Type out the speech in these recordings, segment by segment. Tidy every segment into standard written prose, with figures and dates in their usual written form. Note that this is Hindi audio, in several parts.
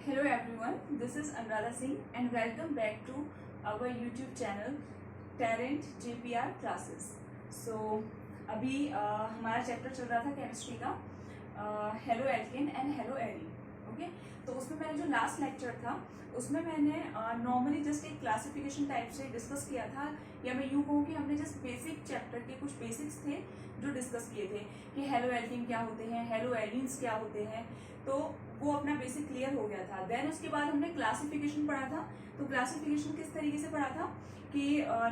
Hello everyone, this is Anuradha Singh and welcome back to our YouTube channel Tarrant JPR Classes. So अभी हमारा चैप्टर चल रहा था केमिस्ट्री का halo alkane and hello arene. Okay, तो उसमें मैंने जो लास्ट लेक्चर था उसमें मैंने नॉर्मली जस्ट एक क्लासिफिकेशन टाइप से डिस्कस किया था, या मैं यूँ कहूँ कि हमने जस्ट बेसिक चैप्टर के कुछ बेसिक्स थे जो डिस्कस किए थे कि हेलो एल्केन क्या होते हैं, हेलो एरीन्स क्या होते हैं. तो वो अपना बेसिक क्लियर हो गया था. देन उसके बाद हमने क्लासिफिकेशन पढ़ा था. तो क्लासिफिकेशन किस तरीके से पढ़ा था कि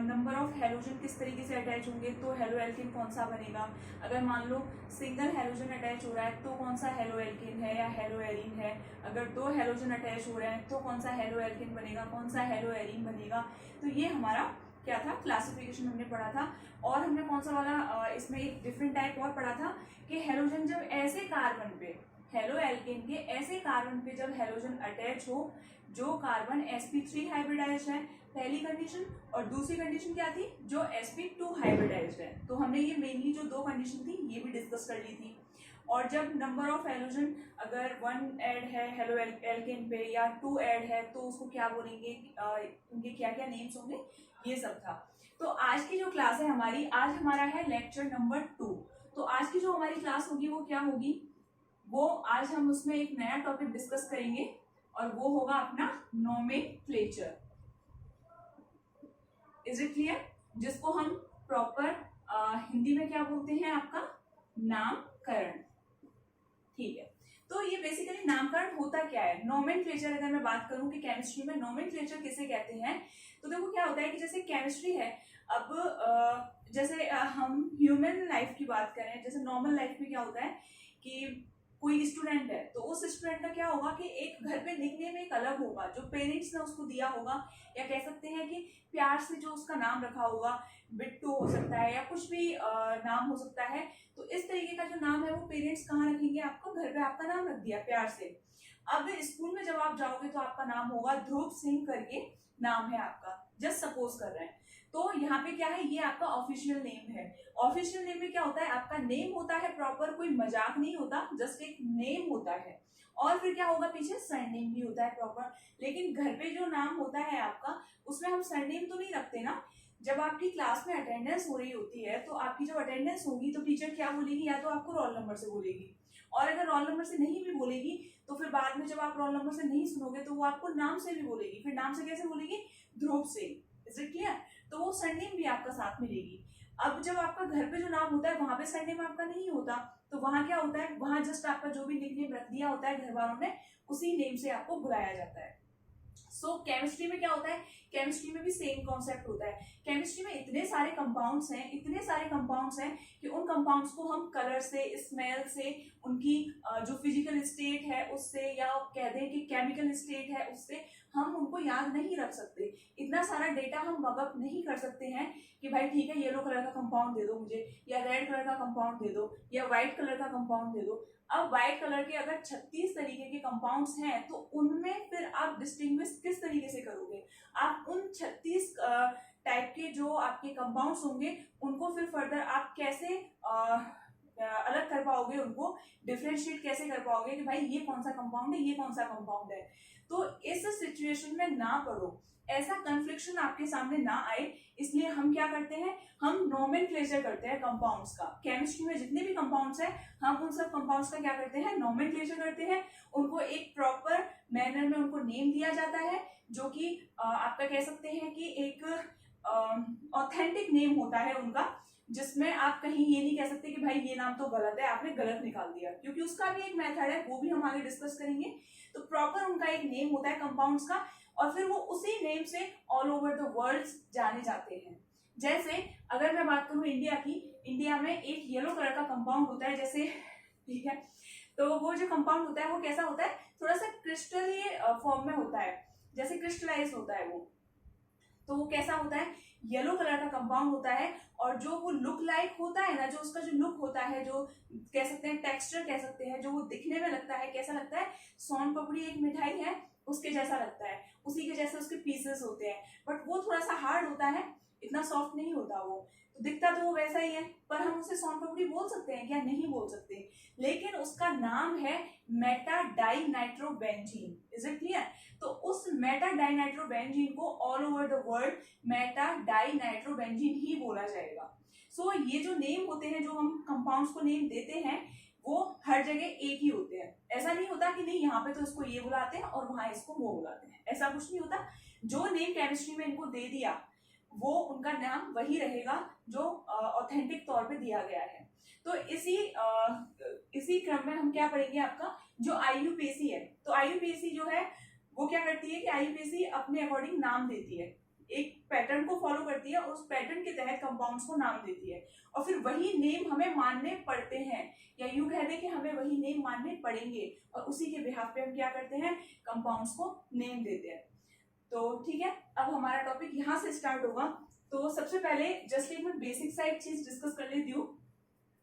नंबर ऑफ हेलोजन किस तरीके से अटैच होंगे तो हेलो एल्केन कौन सा बनेगा. अगर मान लो सिंगल हेलोजन अटैच हो रहा है तो कौन सा हेलो एल्केन है या हेलो एरीन है. अगर दो हेलोजन अटैच हो रहे हैं तो कौन सा हेलो एल्केन बनेगा, कौन सा हेलो एरीन बनेगा. तो ये हमारा क्या था, क्लासिफिकेशन हमने पढ़ा था. और हमने कौन सा वाला इसमें एक डिफरेंट टाइप और पढ़ा था कि हेलोजन जब ऐसे कार्बन पे, हेलो एल्केन के ऐसे कार्बन पे जब हेलोजन अटैच हो जो कार्बन sp3 हाइब्रिडाइज्ड है, पहली कंडीशन. और दूसरी कंडीशन क्या थी, जो sp2 हाइब्रिडाइज्ड है. तो हमने ये मेनली जो दो कंडीशन थी ये भी डिस्कस कर ली थी. और जब नंबर ऑफ हेलोजन अगर 1 ऐड है हेलो एल्केन पे या 2 ऐड है तो उसको क्या बोलेंगे, उनके क्या क्या नेम्स होंगे, ये सब था. तो आज की जो क्लास है हमारी, आज हमारा है लेक्चर नंबर 2. तो आज की जो हमारी क्लास होगी वो क्या होगी, वो आज हम उसमें एक नया टॉपिक डिस्कस करेंगे और वो होगा अपना नोमेनक्लेचर. Is it clear? जिसको हम प्रॉपर हिंदी में क्या बोलते हैं, आपका नामकरण. ठीक है, तो ये बेसिकली नामकरण होता क्या है. नोमेनक्लेचर अगर मैं बात करूं कि केमिस्ट्री में नोमेनक्लेचर किसे कहते हैं, तो देखो क्या होता है कि जैसे केमिस्ट्री है, अब जैसे हम ह्यूमन लाइफ की बात करें, जैसे नॉर्मल लाइफ में क्या होता है कि कोई स्टूडेंट है तो उस स्टूडेंट का क्या होगा कि एक घर पे निकनेम एक अलग होगा जो पेरेंट्स ने उसको दिया होगा, या कह सकते हैं कि प्यार से जो उसका नाम रखा होगा, बिट्टू हो सकता है या कुछ भी नाम हो सकता है. तो इस तरीके का जो नाम है वो पेरेंट्स कहाँ रखेंगे, आपको घर पे आपका नाम रख दिया प्यार से. अब स्कूल में जब आप जाओगे तो आपका नाम होगा ध्रुव सिंह करके नाम है आपका, जस्ट सपोज कर रहे हैं. तो यहाँ पे क्या है, ये आपका ऑफिशियल नेम है. ऑफिशियल नेम में क्या होता है, आपका नेम होता है प्रॉपर, कोई मजाक नहीं होता, जस्ट एक नेम होता है. और फिर क्या होगा, पीछे सरनेम भी होता है प्रॉपर. लेकिन घर पे जो नाम होता है आपका, उसमें हम सरनेम तो नहीं रखते ना. जब आपकी क्लास में अटेंडेंस हो रही होती है तो आपकी जब अटेंडेंस होगी तो टीचर क्या बोलेगी, या तो आपको रोल नंबर से बोलेगी, और अगर रोल नंबर से नहीं भी बोलेगी तो फिर बाद में जब आप रोल नंबर से नहीं सुनोगे तो वो आपको नाम से भी बोलेगी. फिर नाम से कैसे बोलेगी, ध्रुव से. Is it clear? तो वो सरनेम भी आपका साथ मिलेगी. अब जब आपका घर पे जो नाम होता है वहां पे सरनेम आपका नहीं होता, तो वहां क्या होता है, वहां जस्ट आपका जो भी निकनेम रख दिया होता है घर वालों ने, उसी नेम से आपको बुलाया जाता है. सो केमिस्ट्री में क्या होता है, केमिस्ट्री में भी सेम कॉन्सेप्ट होता है. केमिस्ट्री में इतने सारे कंपाउंड्स हैं, इतने सारे कंपाउंड्स हैं कि उन कंपाउंड्स को हम कलर से, स्मेल से, उनकी जो फिजिकल स्टेट है उससे, या कह दें कि केमिकल स्टेट है उससे, हम उनको याद नहीं रख सकते. इतना सारा डेटा हम मगअप नहीं कर सकते हैं कि भाई ठीक है येलो कलर का कंपाउंड दे दो मुझे, या रेड कलर का कंपाउंड दे दो, या व्हाइट कलर का कंपाउंड दे दो. अब व्हाइट कलर के अगर 36 तरीके के कंपाउंड्स हैं तो उनमें फिर आप डिस्टिंग्विश किस तरीके से करोगे. आप उन 36 टाइप के जो आपके कंपाउंड्स होंगे उनको फिर फर्दर आप कैसे अलग कर पाओगे, उनको डिफरेंशिएट कैसे कर पाओगे कि भाई ये कौन सा कंपाउंड है, ये कौन सा कंपाउंड है. तो इस सिचुएशन में ना पड़ो, ऐसा कन्फ्लिक्शन आपके सामने ना आए, इसलिए हम क्या करते हैं, हम नोमेनक्लेचर करते हैं कंपाउंड्स का. केमिस्ट्री में जितने भी कंपाउंड्स हैं हम उन सब कंपाउंड्स का क्या करते हैं, नोमेनक्लेचर करते हैं. उनको एक प्रॉपर मैनर में उनको नेम दिया जाता है, जो कि आपका कह सकते हैं कि एक ऑथेंटिक नेम होता है उनका, जिसमें आप कहीं ये नहीं कह सकते कि भाई ये नाम तो गलत है, आपने गलत निकाल दिया, क्योंकि उसका भी एक मेथड है, वो भी हम आगे डिस्कस करेंगे. तो प्रॉपर उनका एक नेम होता है कंपाउंड्स का, और फिर वो उसी नेम से ऑल ओवर द वर्ल्ड जाने जाते हैं. जैसे अगर मैं बात करूं इंडिया की, इंडिया में एक येलो कलर का कंपाउंड होता है, जैसे ठीक है, तो वो जो कंपाउंड होता है वो कैसा होता है, थोड़ा सा क्रिस्टल फॉर्म में होता है, जैसे क्रिस्टलाइज होता है वो. तो वो कैसा होता है, येलो कलर का कंपाउंड होता है. और जो वो लुक लाइक होता है ना, जो उसका जो लुक होता है, जो कह सकते हैं टेक्सचर कह सकते हैं, जो वो दिखने में लगता है, कैसा लगता है, सोन पापड़ी एक मिठाई है उसके जैसा लगता है, उसी के जैसे उसके पीसेस होते हैं, बट वो थोड़ा सा हार्ड होता है, इतना सॉफ्ट नहीं होता वो. तो दिखता तो वो वैसा ही है, पर हम उसे सोन पापड़ी बोल सकते हैं क्या? नहीं बोल सकते, लेकिन उसका नाम है meta dinitrobenzene. Is it clear? तो उस मेटा डाइनाइट्रोबेंजीन को all over the world meta dinitrobenzene ही बोला जाएगा। सो ये जो नेम होते हैं, जो हम कंपाउंड्स को नेम देते हैं, वो हर जगह एक ही होते हैं। ऐसा नहीं होता कि नहीं यहाँ पे तो इसको ये बुलाते हैं और वहां इसको वो बुलाते हैं, ऐसा कुछ नहीं होता। जो नेम केमिस्ट्री में इनको दे दिया वो उनका नाम वही रहेगा जो ऑथेंटिक तौर पे दिया गया है। तो इसी क्रम में हम क्या पढ़ेंगे, आपका जो आईयूपीएसी है। तो आईयूपीएसी जो है वो क्या करती है कि आईयूपीएसी अपने अकॉर्डिंग नाम देती है, एक पैटर्न को फॉलो करती है और उस पैटर्न के तहत कंपाउंड्स को नाम देती है, और फिर वही नेम हमें मानने पड़ते हैं, या यूं कह दें कि हमें वही नेम मानने पड़ेंगे, और उसी के बिहाफ पे हम क्या करते हैं, कंपाउंड्स को नेम देते हैं। तो ठीक है, अब हमारा टॉपिक यहाँ से स्टार्ट होगा। तो सबसे पहले जस्ट एक मैं बेसिक सा एक चीज डिस्कस कर लेती हूँ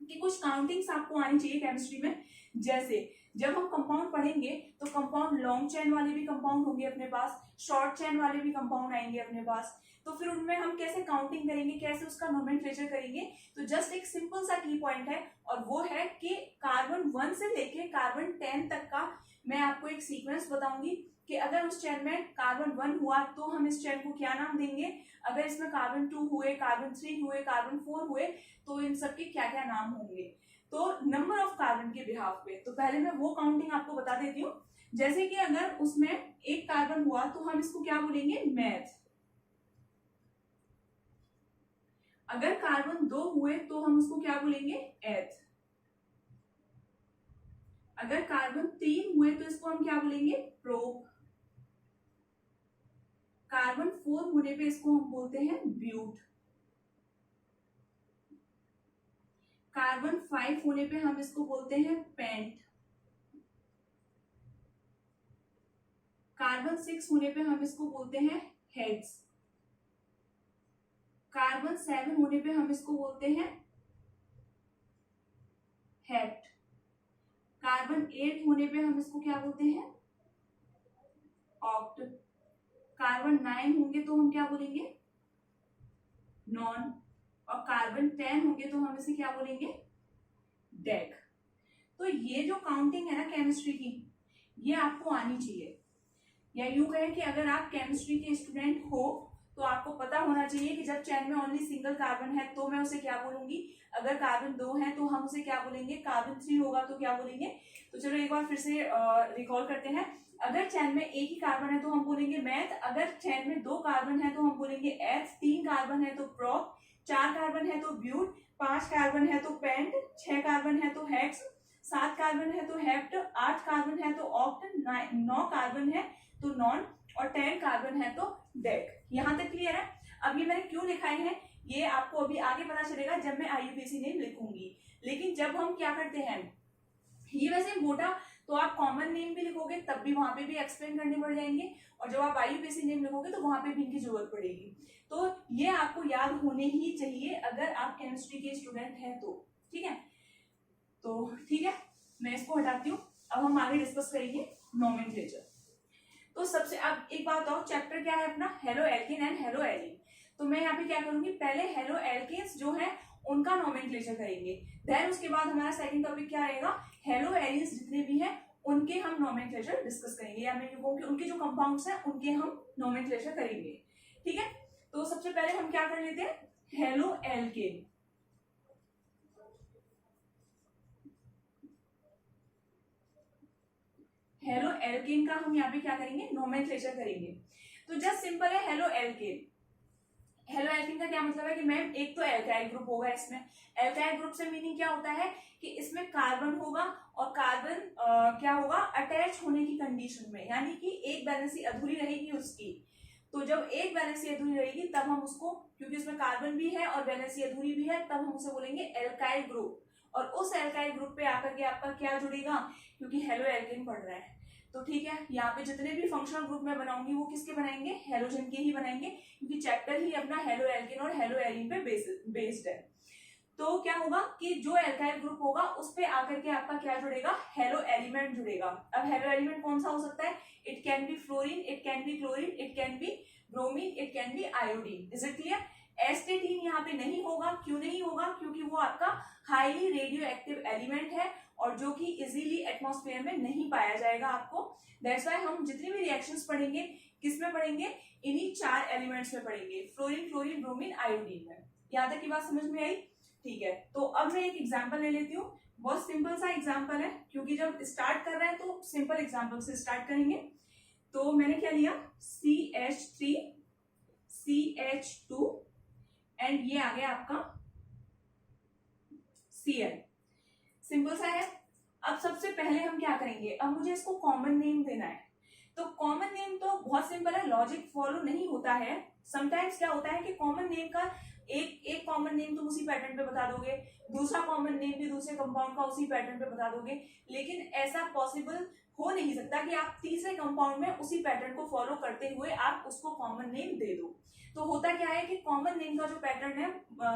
कि कुछ काउंटिंग्स आपको आनी चाहिए केमिस्ट्री में। जैसे जब हम कंपाउंड पढ़ेंगे तो कंपाउंड लॉन्ग चेन वाले भी कंपाउंड होंगे अपने पास, शॉर्ट चेन वाले भी कंपाउंड आएंगे अपने पास। तो फिर उनमें हम कैसे काउंटिंग करेंगे, कैसे उसका नोमेनक्लेचर करेंगे? तो जस्ट एक सिंपल सा की पॉइंट है, और वो है कि कार्बन 1 से लेके कार्बन 10 तक का मैं आपको एक सीक्वेंस बताऊंगी कि अगर उस चेन में कार्बन 1 हुआ तो हम इस चेन को क्या नाम देंगे, अगर इसमें कार्बन 2 हुए, कार्बन 3 हुए, कार्बन 4 हुए, तो इन सब के क्या क्या नाम होंगे। तो नंबर ऑफ कार्बन के बिहाफ पे तो पहले मैं वो काउंटिंग आपको बता देती हूँ। जैसे कि अगर उसमें एक कार्बन हुआ तो हम इसको क्या बोलेंगे, मैथ। अगर कार्बन 2 हुए तो हम उसको क्या बोलेंगे, एथ। अगर कार्बन 3 हुए तो इसको हम क्या बोलेंगे, प्रोप। कार्बन 4 होने पे इसको हम बोलते हैं ब्यूट। कार्बन 5 होने पे हम इसको बोलते हैं पेंट। कार्बन 6 होने पे हम इसको बोलते हैं हेक्स। कार्बन 7 होने पे हम इसको बोलते हैं हेप्ट। कार्बन 8 होने पे हम इसको क्या बोलते हैं, ऑक्ट। कार्बन 9 होंगे तो हम क्या बोलेंगे, नॉन। और कार्बन 10 होंगे तो हम इसे क्या बोलेंगे, डेक। तो ये जो काउंटिंग है ना केमिस्ट्री की, ये आपको आनी चाहिए, या यूं कहें कि अगर आप केमिस्ट्री के स्टूडेंट हो तो आपको पता होना चाहिए कि जब चेन में ओनली सिंगल कार्बन है तो मैं उसे क्या बोलूंगी, अगर कार्बन 2 है तो हम उसे क्या बोलेंगे, कार्बन 3 होगा तो क्या बोलेंगे। तो चलो एक बार फिर से रिकॉल करते हैं। अगर चेन में एक ही कार्बन है तो हम बोलेंगे मैथ, अगर चेन में 2 कार्बन है तो हम बोलेंगे एथ, 3 कार्बन है तो प्रोप, 4 कार्बन है तो ब्यूट, 5 कार्बन है तो पेंट, 6 कार्बन है तो हेक्स, 7 कार्बन है तो हेप्ट, 8 कार्बन है तो ऑक्ट, 9 कार्बन है तो नॉन, और 10 कार्बन है तो डेक। यहां तक क्लियर है? अब ये मैंने क्यों लिखाए हैं ये आपको अभी आगे पता चलेगा जब मैं आईयूपीएसी नेम लिखूंगी। लेकिन जब हम क्या करते हैं, ये वैसे मोटा तो आप कॉमन नेम भी लिखोगे तब भी वहां पे भी एक्सप्लेन करने पड़ जाएंगे, और जब आप आईयूपीएसी नेम लिखोगे तो वहां पे भी इनकी जरूरत पड़ेगी। तो ये आपको याद होने ही चाहिए अगर आप केमिस्ट्री के स्टूडेंट हैं तो। ठीक है, तो ठीक है, मैं इसको हटाती हूँ। अब हम आगे डिस्कस करेंगे नोमेनक्लेचर। तो सबसे अब एक बात और, चैप्टर क्या है अपना, haloalkane and haloarene. तो मैं यहाँ पे क्या करूंगी, पहले हेलो एल्केन्स जो है उनका नोमेनक्लेचर करेंगे, देन उसके बाद हमारा सेकंड टॉपिक क्या रहेगा, हेलो एलिन्स जितने भी हैं उनके हम नोमेनक्लेचर डिस्कस करेंगे, या मैं कहूँ कि उनके जो कंपाउंड्स हैं उनके हम नोमेनक्लेचर करेंगे। ठीक है, तो सबसे पहले हम क्या कर लेते हैं, हेलो एल्केन। हेलो एल्केन का हम यहाँ पे क्या करेंगे, नोमेनक्लेचर करेंगे। तो जस्ट सिंपल है हेलो एल्केन। हेलो एल्केन का क्या मतलब है कि मैम एक तो एल्काइल ग्रुप होगा इसमें। एल्काइल ग्रुप से मीनिंग क्या होता है कि इसमें कार्बन होगा और कार्बन क्या होगा, अटैच होने की कंडीशन में, यानी कि एक वैलेंसी अधूरी रहेगी उसकी। तो जब एक वैलेंसी अधूरी रहेगी तब हम उसको, क्योंकि उसमें कार्बन भी है और वैलेंसी अधूरी भी है, तब हम उसे बोलेंगे एल्काइल ग्रुप। और उस एल्काइल ग्रुप पे आकर के आपका क्या जुड़ेगा, क्योंकि हेलो एल्केन पढ़ रहा है तो ठीक है, यहाँ पे जितने भी फंक्शनल ग्रुप में बनाऊंगी वो किसके बनाएंगे, हेलोजन के ही बनाएंगे, क्योंकि चैप्टर ही अपना हेलो एल्केन और हेलो एलिन पे बेस्ड है। तो क्या होगा कि जो एल्काइल ग्रुप होगा उस पे आकर के आपका क्या जुड़ेगा, हेलो एलिमेंट जुड़ेगा। अब हेलो एलिमेंट कौन सा हो सकता है, it can be fluorine, it can be chlorine, it can be bromine, it can be iodine. Is it clear? Astatine यहाँ पे नहीं होगा। क्यों नहीं होगा? क्योंकि वो आपका हाईली रेडियो एक्टिव एलिमेंट है और जो कि इजीली एटमॉस्फेयर में नहीं पाया जाएगा आपको। दैट्स व्हाई हम जितनी भी रिएक्शंस पढ़ेंगे किस में पढ़ेंगे? इन्हीं 4 एलिमेंट्स में पढ़ेंगे, फ्लोरीन, क्लोरीन, ब्रोमीन, आयोडीन में। यहाँ तक की बात समझ में आई? ठीक है, तो अब मैं एक एग्जाम्पल ले लेती हूँ। बहुत सिंपल सा एग्जाम्पल है, क्योंकि जब स्टार्ट कर रहे हैं तो सिंपल एग्जाम्पल से स्टार्ट करेंगे। तो मैंने क्या लिया? CH3 CH2 एंड ये आ गया आपका Cl। सिंपल सा है। अब सबसे पहले हम क्या करेंगे? अब मुझे इसको कॉमन नेम देना है। तो कॉमन नेम तो बहुत सिंपल है, लॉजिक फॉलो नहीं होता है। समटाइम्स क्या होता है कि कॉमन नेम का एक कॉमन नेम तुम उसी पैटर्न पे बता दोगे, दूसरा कॉमन नेम भी दूसरे कंपाउंड का उसी पैटर्न पे बता दोगे, लेकिन ऐसा पॉसिबल हो नहीं सकता कि आप तीसरे कंपाउंड में उसी पैटर्न को फॉलो करते हुए आप उसको कॉमन नेम दे दो। तो होता क्या है कि कॉमन नेम का जो पैटर्न है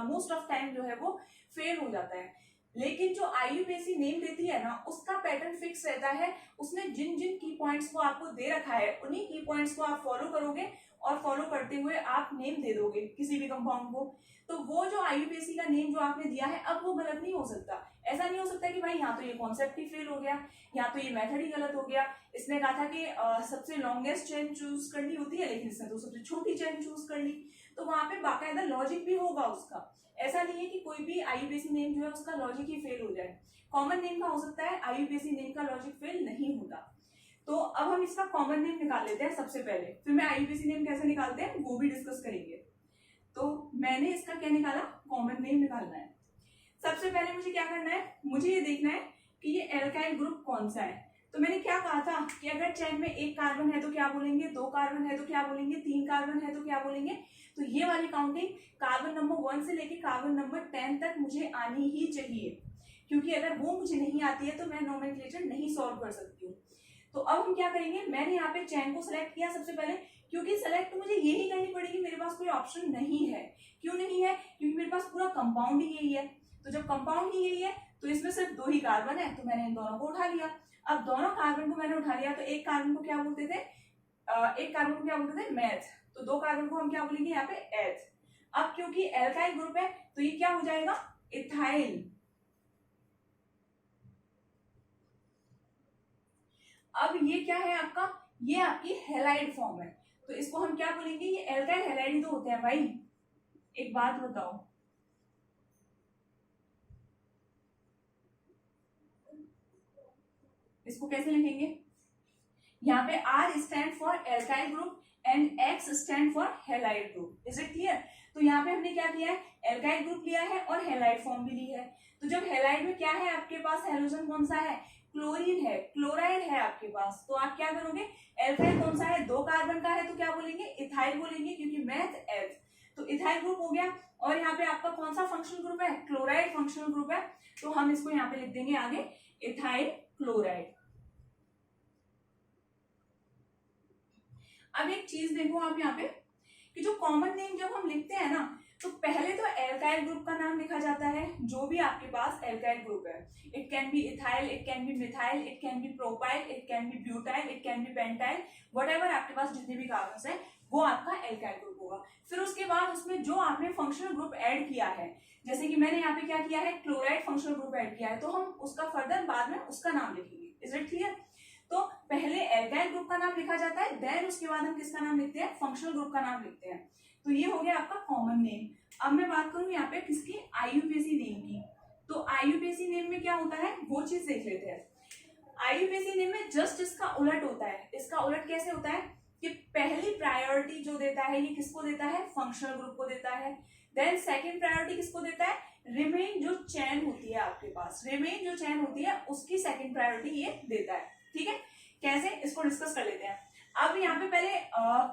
मोस्ट ऑफ टाइम जो है वो फेल हो जाता है, लेकिन जो IUPAC नेम देती है ना उसका पैटर्न फिक्स रहता है। उसने जिन जिन की पॉइंट्स को आपको दे रखा है उन्हीं की पॉइंट्स को आप फॉलो करोगे और फॉलो करते हुए आप नेम दे दोगे किसी भी कंपाउंड को। तो वो जो IUPAC का नेम जो आपने दिया है अब वो गलत नहीं हो सकता। ऐसा नहीं हो सकता कि भाई यहाँ तो ये कॉन्सेप्ट ही फेल हो गया, यहाँ तो ये मेथड ही गलत हो गया। इसने कहा था कि सबसे लॉन्गेस्ट चेन चूज करनी होती है, लेकिन इसने तो सबसे छोटी चेन चूज कर ली। तो वहां पे बाकायदा लॉजिक भी होगा उसका। ऐसा नहीं है कि कोई भी IUPAC नेम जो है उसका लॉजिक ही फेल हो जाए। कॉमन नेम का हो सकता है, IUPAC नेम का लॉजिक फेल नहीं होता। तो अब हम इसका कॉमन नेम निकाल लेते हैं सबसे पहले, फिर मैं IUPAC नेम कैसे निकालते हैं वो भी डिस्कस करेंगे। तो मैंने इसका क्या निकाला? कॉमन नेम निकालना है। सबसे पहले मुझे क्या करना है? मुझे ये देखना है कि ये एल्काइल ग्रुप कौन सा है। तो मैंने क्या कहा था कि अगर चेन में 1 कार्बन है तो क्या बोलेंगे, 2 कार्बन है तो क्या बोलेंगे, 3 कार्बन है तो क्या बोलेंगे। तो ये वाली काउंटिंग कार्बन नंबर 1 से लेके कार्बन नंबर 10 तक मुझे आनी ही चाहिए, क्योंकि अगर वो मुझे नहीं आती है तो मैं नोमेनक्लेचर नहीं सॉल्व कर सकती हूँ। तो अब हम क्या करेंगे? मैंने यहाँ पे चेन को सिलेक्ट किया सबसे पहले, क्योंकि सिलेक्ट मुझे यही करनी पड़ेगी, मेरे पास कोई ऑप्शन नहीं है। क्यों नहीं है? क्योंकि मेरे पास पूरा कंपाउंड ही यही है। तो जब कंपाउंड ही यही है तो इसमें सिर्फ 2 ही कार्बन है, तो मैंने इन दोनों को उठा लिया। अब दोनों कार्बन को मैंने उठा लिया तो एक कार्बन को क्या बोलते थे? मैथ। तो 2 कार्बन को हम क्या बोलेंगे यहाँ पे? एथ। अब क्योंकि एल्काइल ग्रुप है तो ये क्या हो जाएगा? इथाइल। अब ये क्या है आपका? ये आपकी हैलाइड फॉर्म है, तो इसको हम क्या बोलेंगे? ये एल्काइल हैलाइड ही तो होते हैं भाई। एक बात बताओ, इसको कैसे लिखेंगे? यहाँ पे R stand for alkyl group and X stand for halide group. Is it clear? तो यहाँ पे हमने क्या किया है? एल्काइल ग्रुप लिया है और हैलाइड फॉर्म भी ली है। तो जब हैलाइड में क्या है आपके पास? हैलोजन कौन सा है? क्लोरीन है, क्लोराइड है आपके पास। तो आप क्या करोगे? एल्काइल कौन सा है? 2 कार्बन का है तो क्या बोलेंगे? इथाइल बोलेंगे, क्योंकि मैथ एथ। तो इथाइल ग्रुप हो गया। और यहाँ पे आपका कौन सा फंक्शनल ग्रुप है? क्लोराइड फंक्शनल ग्रुप है। तो हम इसको यहाँ पे लिख देंगे आगे इथाइल क्लोराइड। अब एक चीज देखो आप यहाँ पे कि जो कॉमन नेम जब हम लिखते हैं ना तो पहले तो एल्काइल ग्रुप का नाम लिखा जाता है, जो भी आपके पास एल्काइल ग्रुप है। It can B ethyl, it can B methyl, it can B propyl, it can B butyl, it can B pentyl, whatever आपके पास जितने भी कार्बन्स है वो आपका एल्काइल ग्रुप होगा। फिर उसके बाद उसमें जो आपने फंक्शनल ग्रुप ऐड किया है, जैसे कि मैंने यहाँ पे क्या किया है? क्लोराइड फंक्शनल ग्रुप ऐड किया है, तो हम उसका फर्दर बाद में उसका नाम लिखेंगे। Is it clear? तो पहले एल्काइल ग्रुप का नाम लिखा जाता है, देन उसके बाद हम किसका नाम लिखते हैं? फंक्शनल ग्रुप का नाम लिखते हैं। तो ये हो गया आपका कॉमन नेम। अब मैं बात करूं यहाँ पे किसकी? IUPAC नेम की। तो IUPAC नेम में क्या होता है वो चीज देख लेते हैं। IUPAC नेम में जस्ट इसका उलट होता है। इसका उलट कैसे होता है कि पहली प्रायोरिटी जो देता है ये किसको देता है? फंक्शनल ग्रुप को देता है। देन सेकेंड प्रायोरिटी किसको देता है? रिमेन जो चेन होती है आपके पास, रिमेन जो चेन होती है उसकी सेकेंड प्रायोरिटी ये देता है। ठीक है, कैसे? इसको डिस्कस कर लेते हैं। अब यहाँ पे पहले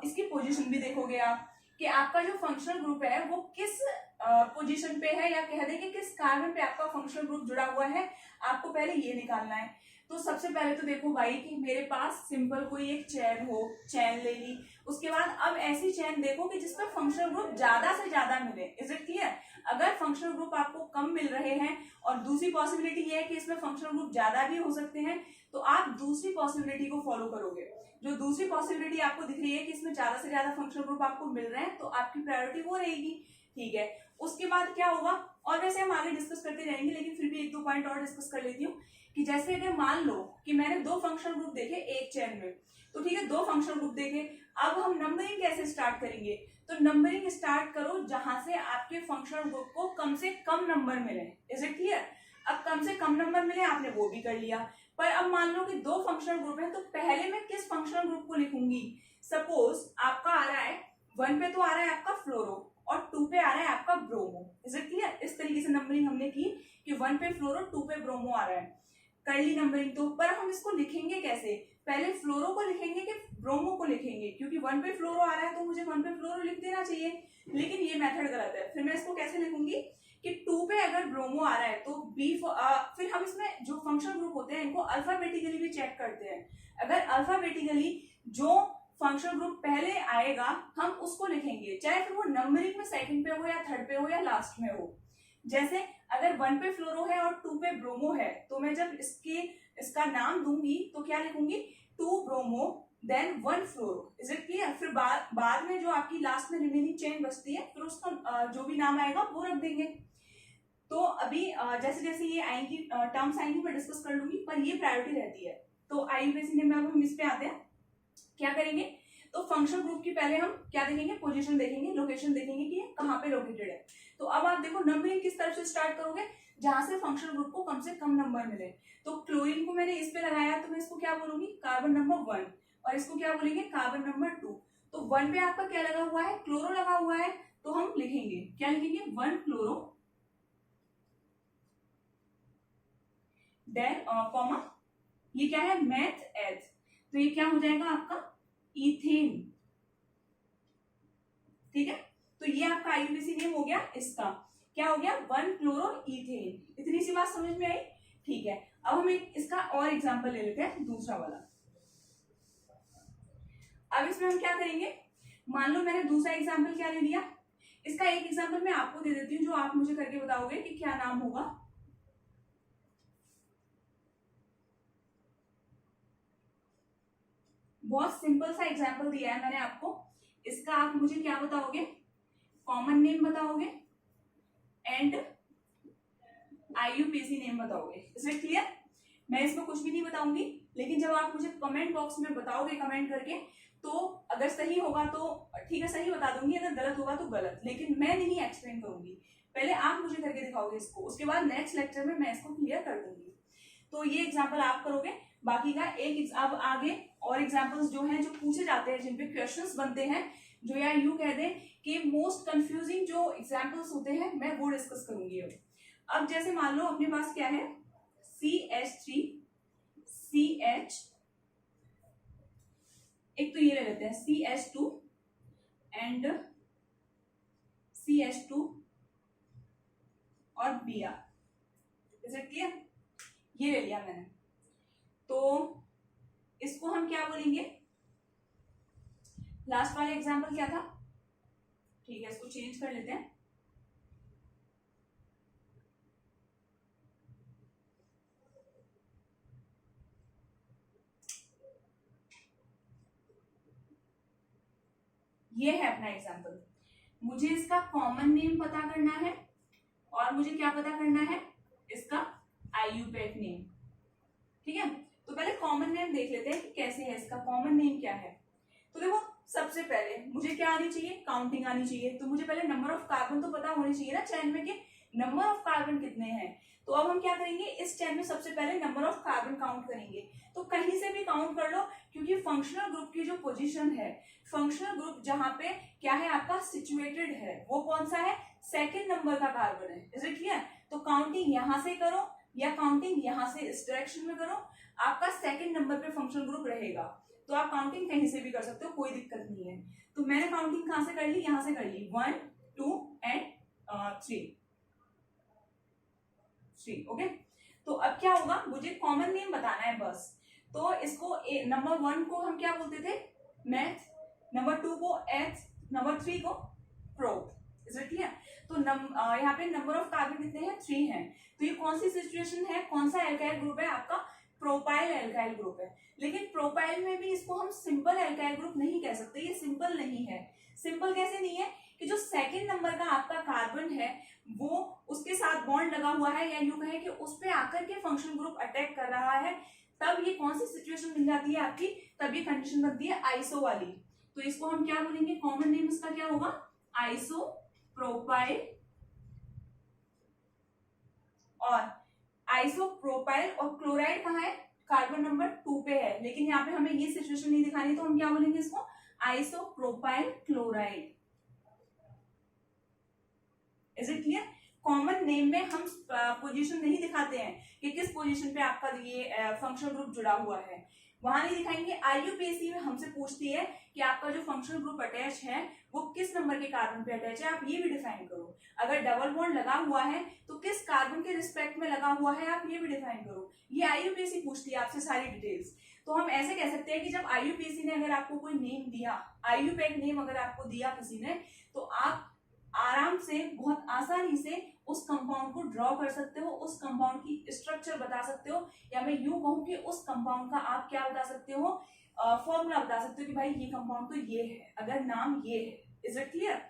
इसकी पोजीशन भी देखोगे आप कि आपका जो फंक्शनल ग्रुप है वो किस पोजीशन पे है, या कह दें कि किस कार्बन पे आपका फंक्शनल ग्रुप जुड़ा हुआ है, आपको पहले ये निकालना है। तो सबसे पहले तो देखो भाई कि मेरे पास सिंपल कोई एक चेन हो, चेन ले ली। उसके बाद अब ऐसी चेन देखो कि जिसमें फंक्शनल ग्रुप ज्यादा से ज्यादा मिले। Is it clear? अगर फंक्शनल ग्रुप आपको कम मिल रहे हैं और दूसरी पॉसिबिलिटी ये है कि इसमें फंक्शनल ग्रुप ज्यादा भी हो सकते हैं, तो आप दूसरी पॉसिबिलिटी को फॉलो करोगे। जो दूसरी पॉसिबिलिटी आपको दिख रही है कि इसमें ज्यादा से ज्यादा फंक्शनल ग्रुप आपको मिल रहे हैं, तो आपकी प्रायोरिटी वो रहेगी। ठीक है, उसके बाद क्या होगा, और वैसे हम आगे डिस्कस करते रहेंगे, लेकिन फिर भी एक दो पॉइंट और डिस्कस कर लेती हूँ कि जैसे अगर मान लो कि मैंने दो फंक्शनल ग्रुप देखे एक चेन में, तो ठीक है, दो फंक्शनल ग्रुप देखे, अब हम नंबरिंग कैसे स्टार्ट करेंगे, तो नंबरिंग स्टार्ट करो जहां से आपके फंक्शनल ग्रुप को कम से कम नंबर मिले। Is it clear? अब कम से कम नंबर मिले, आपने वो भी कर लिया, पर अब मान लो कि दो फंक्शनल ग्रुप है, तो पहले मैं किस फंक्शनल ग्रुप को लिखूंगी। सपोज आपका आ रहा है 1 पे तो आ रहा है आपका फ्लोरो और 2 पे आ रहा है आपका ब्रोमो। Is it clear? इस तरीके से नंबरिंग हमने की कि 1 पे फ्लोरो 2 पे ब्रोमो आ रहा है, कर ली नंबरिंग। तो पर हम इसको लिखेंगे कैसे, पहले फ्लोरो को लिखेंगे कि ब्रोमो को लिखेंगे, क्योंकि 1 पे फ्लोरो आ रहा है तो मुझे 1 पे फ्लोरो लिख देना चाहिए, लेकिन ये मेथड गलत है। फिर मैं इसको कैसे लिखूंगी कि 2 पे अगर ब्रोमो आ रहा है तो फिर हम इसमें जो फंक्शनल ग्रुप होते हैं इनको अल्फाबेटिकली भी चेक करते हैं। अगर अल्फाबेटिकली जो फंक्शनल ग्रुप पहले आएगा हम उसको लिखेंगे, चाहे फिर वो नंबरिंग में सेकंड पे हो या थर्ड पे हो या लास्ट में हो। जैसे अगर 1 पे फ्लोरो है और 2 पे ब्रोमो है, तो मैं जब इसका नाम दूंगी तो क्या लिखूंगी, 2 bromo then 1 fluoro. Is it clear? फिर बाद में जो आपकी लास्ट में रिमेनिंग चेन बचती है, फिर उसका जो भी नाम आएगा वो रख देंगे। तो अभी जैसे जैसे ये आएंगी टर्म्स आएंगी मैं डिस्कस कर लूंगी, पर ये प्रायोरिटी रहती है। तो आईयूपीएसी में अब हम इस पे आते हैं, क्या करेंगे, तो फंक्शनल ग्रुप की पहले हम क्या देखेंगे, पोजीशन देखेंगे, लोकेशन देखेंगे कि ये कहाँ पे लोकेटेड है। तो अब आप देखो नंबरिंग किस तरफ से स्टार्ट करोगे, जहां से फंक्शनल ग्रुप को कम से कम नंबर मिले। तो क्लोरीन को मैंने इस पे लगाया तो मैं इसको क्या बोलूंगी, कार्बन नंबर 1, और इसको क्या बोलेंगे, कार्बन नंबर 2। तो 1 पे आपका क्या लगा हुआ है, क्लोरो लगा हुआ है, तो हम लिखेंगे क्या लिखेंगे, 1 क्लोरो देन कॉमा, ये क्या है, मैथ एथ, तो ये क्या हो जाएगा आपका इथेन। ठीक है, तो ये आपका आईयूपीएसी नेम हो गया, इसका क्या हो गया, 1 क्लोरो इथेन। इतनी सी बात समझ में आई? ठीक है, अब हम इसका और एग्जांपल ले लेते हैं, दूसरा वाला। अब इसमें हम क्या करेंगे, मान लो मैंने दूसरा एग्जांपल क्या ले लिया, इसका एक एग्जांपल मैं आपको दे देती हूँ जो आप मुझे करके बताओगे कि क्या नाम होगा। बहुत सिंपल सा एग्जांपल दिया है मैंने आपको, इसका आप मुझे क्या बताओगे, कॉमन नेम बताओगे एंड आईयूपीएसी नेम बताओगे। Is it clear? मैं इसमें कुछ भी नहीं बताऊंगी, लेकिन जब आप मुझे कमेंट बॉक्स में बताओगे कमेंट करके, तो अगर सही होगा तो ठीक है सही बता दूंगी, अगर गलत होगा तो गलत, लेकिन मैं नहीं एक्सप्लेन करूंगी, पहले आप मुझे करके दिखाओगे इसको, उसके बाद नेक्स्ट लेक्चर में मैं इसको क्लियर कर दूंगी। तो ये एग्जाम्पल आप करोगे, बाकी का एक अब आगे और एग्जाम्पल्स जो हैं जो पूछे जाते हैं, जिनपे क्वेश्चंस बनते हैं, जो या यूं कह दें कि मोस्ट कंफ्यूजिंग जो एग्जाम्पल्स होते हैं, मैं वो डिस्कस करूंगी। अब जैसे मान लो अपने पास क्या है, CH3 CH, एक तो ये ले लेते हैं CH2 एंड CH2 और Br। Is it clear? ये ले लिया मैंने, तो इसको हम क्या बोलेंगे, लास्ट वाला एग्जांपल क्या था, ठीक है इसको चेंज कर लेते हैं, ये है अपना एग्जांपल। मुझे इसका कॉमन नेम पता करना है और मुझे क्या पता करना है, इसका आईयूपीएसी नेम। ठीक है, तो पहले कॉमन नेम देख लेते हैं कि कैसे है, इसका कॉमन नेम क्या है। तो देखो सबसे पहले मुझे क्या आनी चाहिए, काउंटिंग आनी चाहिए। तो मुझे पहले नंबर ऑफ कार्बन तो पता होनी चाहिए ना चैन में, कि नंबर ऑफ कार्बन कितने हैं। तो अब हम क्या करेंगे, इस चैन में सबसे पहले नंबर ऑफ कार्बन काउंट करेंगे। तो कहीं से भी काउंट कर लो, क्योंकि फंक्शनल ग्रुप की जो पोजीशन है, फंक्शनल ग्रुप जहां पे क्या है आपका सिचुएटेड है, वो कौन सा है, सेकेंड नंबर का कार्बन है। Is it clear? तो काउंटिंग यहां से करो या काउंटिंग यहां से इस डायरेक्शन में करो, आपका सेकेंड नंबर पे फंक्शनल ग्रुप रहेगा। तो आप काउंटिंग कहीं से भी कर सकते हो, कोई दिक्कत नहीं है। तो मैंने काउंटिंग कहां से कर ली, यहां से कर ली, 1 2 एंड 3। ओके, तो अब क्या होगा, मुझे कॉमन नेम बताना है बस। तो इसको नंबर 1 को हम क्या बोलते थे, मैथ, नंबर 2 को एथ, नंबर 3 को प्रोप। Is it clear? तो यहाँ पे नंबर ऑफ कार्बन कितने हैं, 3 हैं। तो ये कौन सी सिचुएशन है, कौन सा एल्काइल ग्रुप है आपका, प्रोपाइल एल्काइल ग्रुप है, लेकिन प्रोपाइल में भी इसको हम सिंपल एल्काइल ग्रुप नहीं कह सकते, ये सिंपल नहीं है। सिंपल कैसे नहीं है कि जो सेकंड नंबर का आपका कार्बन है वो उसके साथ बॉन्ड लगा हुआ है, या यूं कहें कि उस पे आकर के फंक्शनल ग्रुप अटैक कर रहा है, तब ये कौन सी सिचुएशन मिल जाती है आपकी, तब ये कंडीशन बनती है आइसो वाली। तो इसको हम क्या बोलेंगे, कॉमन नेम इसका क्या होगा, आइसो प्रोपाइल। और आइसोप्रोपाइल और क्लोराइड कहाँ है, कार्बन नंबर 2 पे है, लेकिन यहाँ पे हमें ये सिचुएशन नहीं दिखानी, तो हम क्या बोलेंगे इसको, isopropyl chloride. Is it clear? Common name में हम पोजीशन नहीं दिखाते हैं कि किस पोजीशन पे आपका ये फंक्शनल ग्रुप जुड़ा हुआ है, वहां नहीं दिखाएंगे। आईयूपीएससी में हमसे पूछती है कि आपका जो फंक्शनल ग्रुप अटैच है वो किस नंबर के कार्बन पे अटैच है, आप ये भी डिफाइन करो। अगर डबल बॉन्ड लगा हुआ है तो किस कार्बन के रिस्पेक्ट में लगा हुआ है, आप ये भी डिफाइन करो। ये आईयूपीएससी पूछती है आपसे सारी डिटेल्स। तो हम ऐसे कह सकते हैं कि जब आईयूपीएससी ने अगर आपको कोई नेम दिया, आईयूपैक नेम अगर आपको दिया किसी ने, तो आप आराम से बहुत आसानी से उस कंपाउंड को ड्रॉ कर सकते हो, उस कंपाउंड की स्ट्रक्चर बता सकते हो, या मैं यूं कहूं कि उस कंपाउंड का आप क्या बता सकते हो, फॉर्मूला बता सकते हो कि भाई ये कंपाउंड तो ये है, अगर नाम ये है। Is it clear?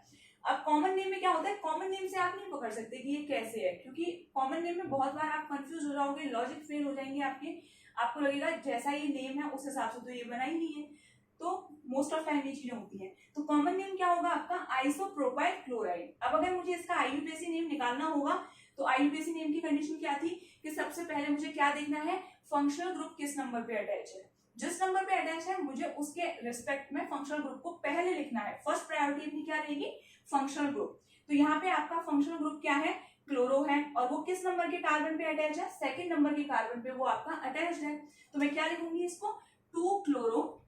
अब कॉमन नेम में क्या होता है, कॉमन नेम से आप नहीं पकड़ सकते कि ये कैसे है, क्योंकि कॉमन नेम में बहुत बार आप कंफ्यूज हो जाओगे, लॉजिक फेल हो जाएंगे आपके, आपको लगेगा जैसा ये नेम है उस हिसाब से तो ये बना ही नहीं है। तो मोस्ट ऑफ टाइम ये चीजें होती हैं। तो कॉमन नेम क्या होगा आपका, आइसोप्रोपाइल क्लोराइड। अब अगर मुझे इसका आईयूपीएसी नेम निकालना होगा, तो आईयूपीएसी नेम की कंडीशन क्या थी कि सबसे पहले मुझे क्या देखना है, फंक्शनल ग्रुप किस नंबर पे अटैच है। जिस नंबर पे अटैच है मुझे उसके रिस्पेक्ट में फंक्शनल ग्रुप को पहले लिखना है। फर्स्ट प्रायोरिटी अपनी क्या रहेगी, फंक्शनल ग्रुप। तो यहाँ पे आपका फंक्शनल ग्रुप क्या है, क्लोरो है, और वो किस नंबर के कार्बन पे अटैच है, सेकंड नंबर के कार्बन पे वो आपका अटैच है। तो मैं क्या लिखूंगी इसको, 2 chloro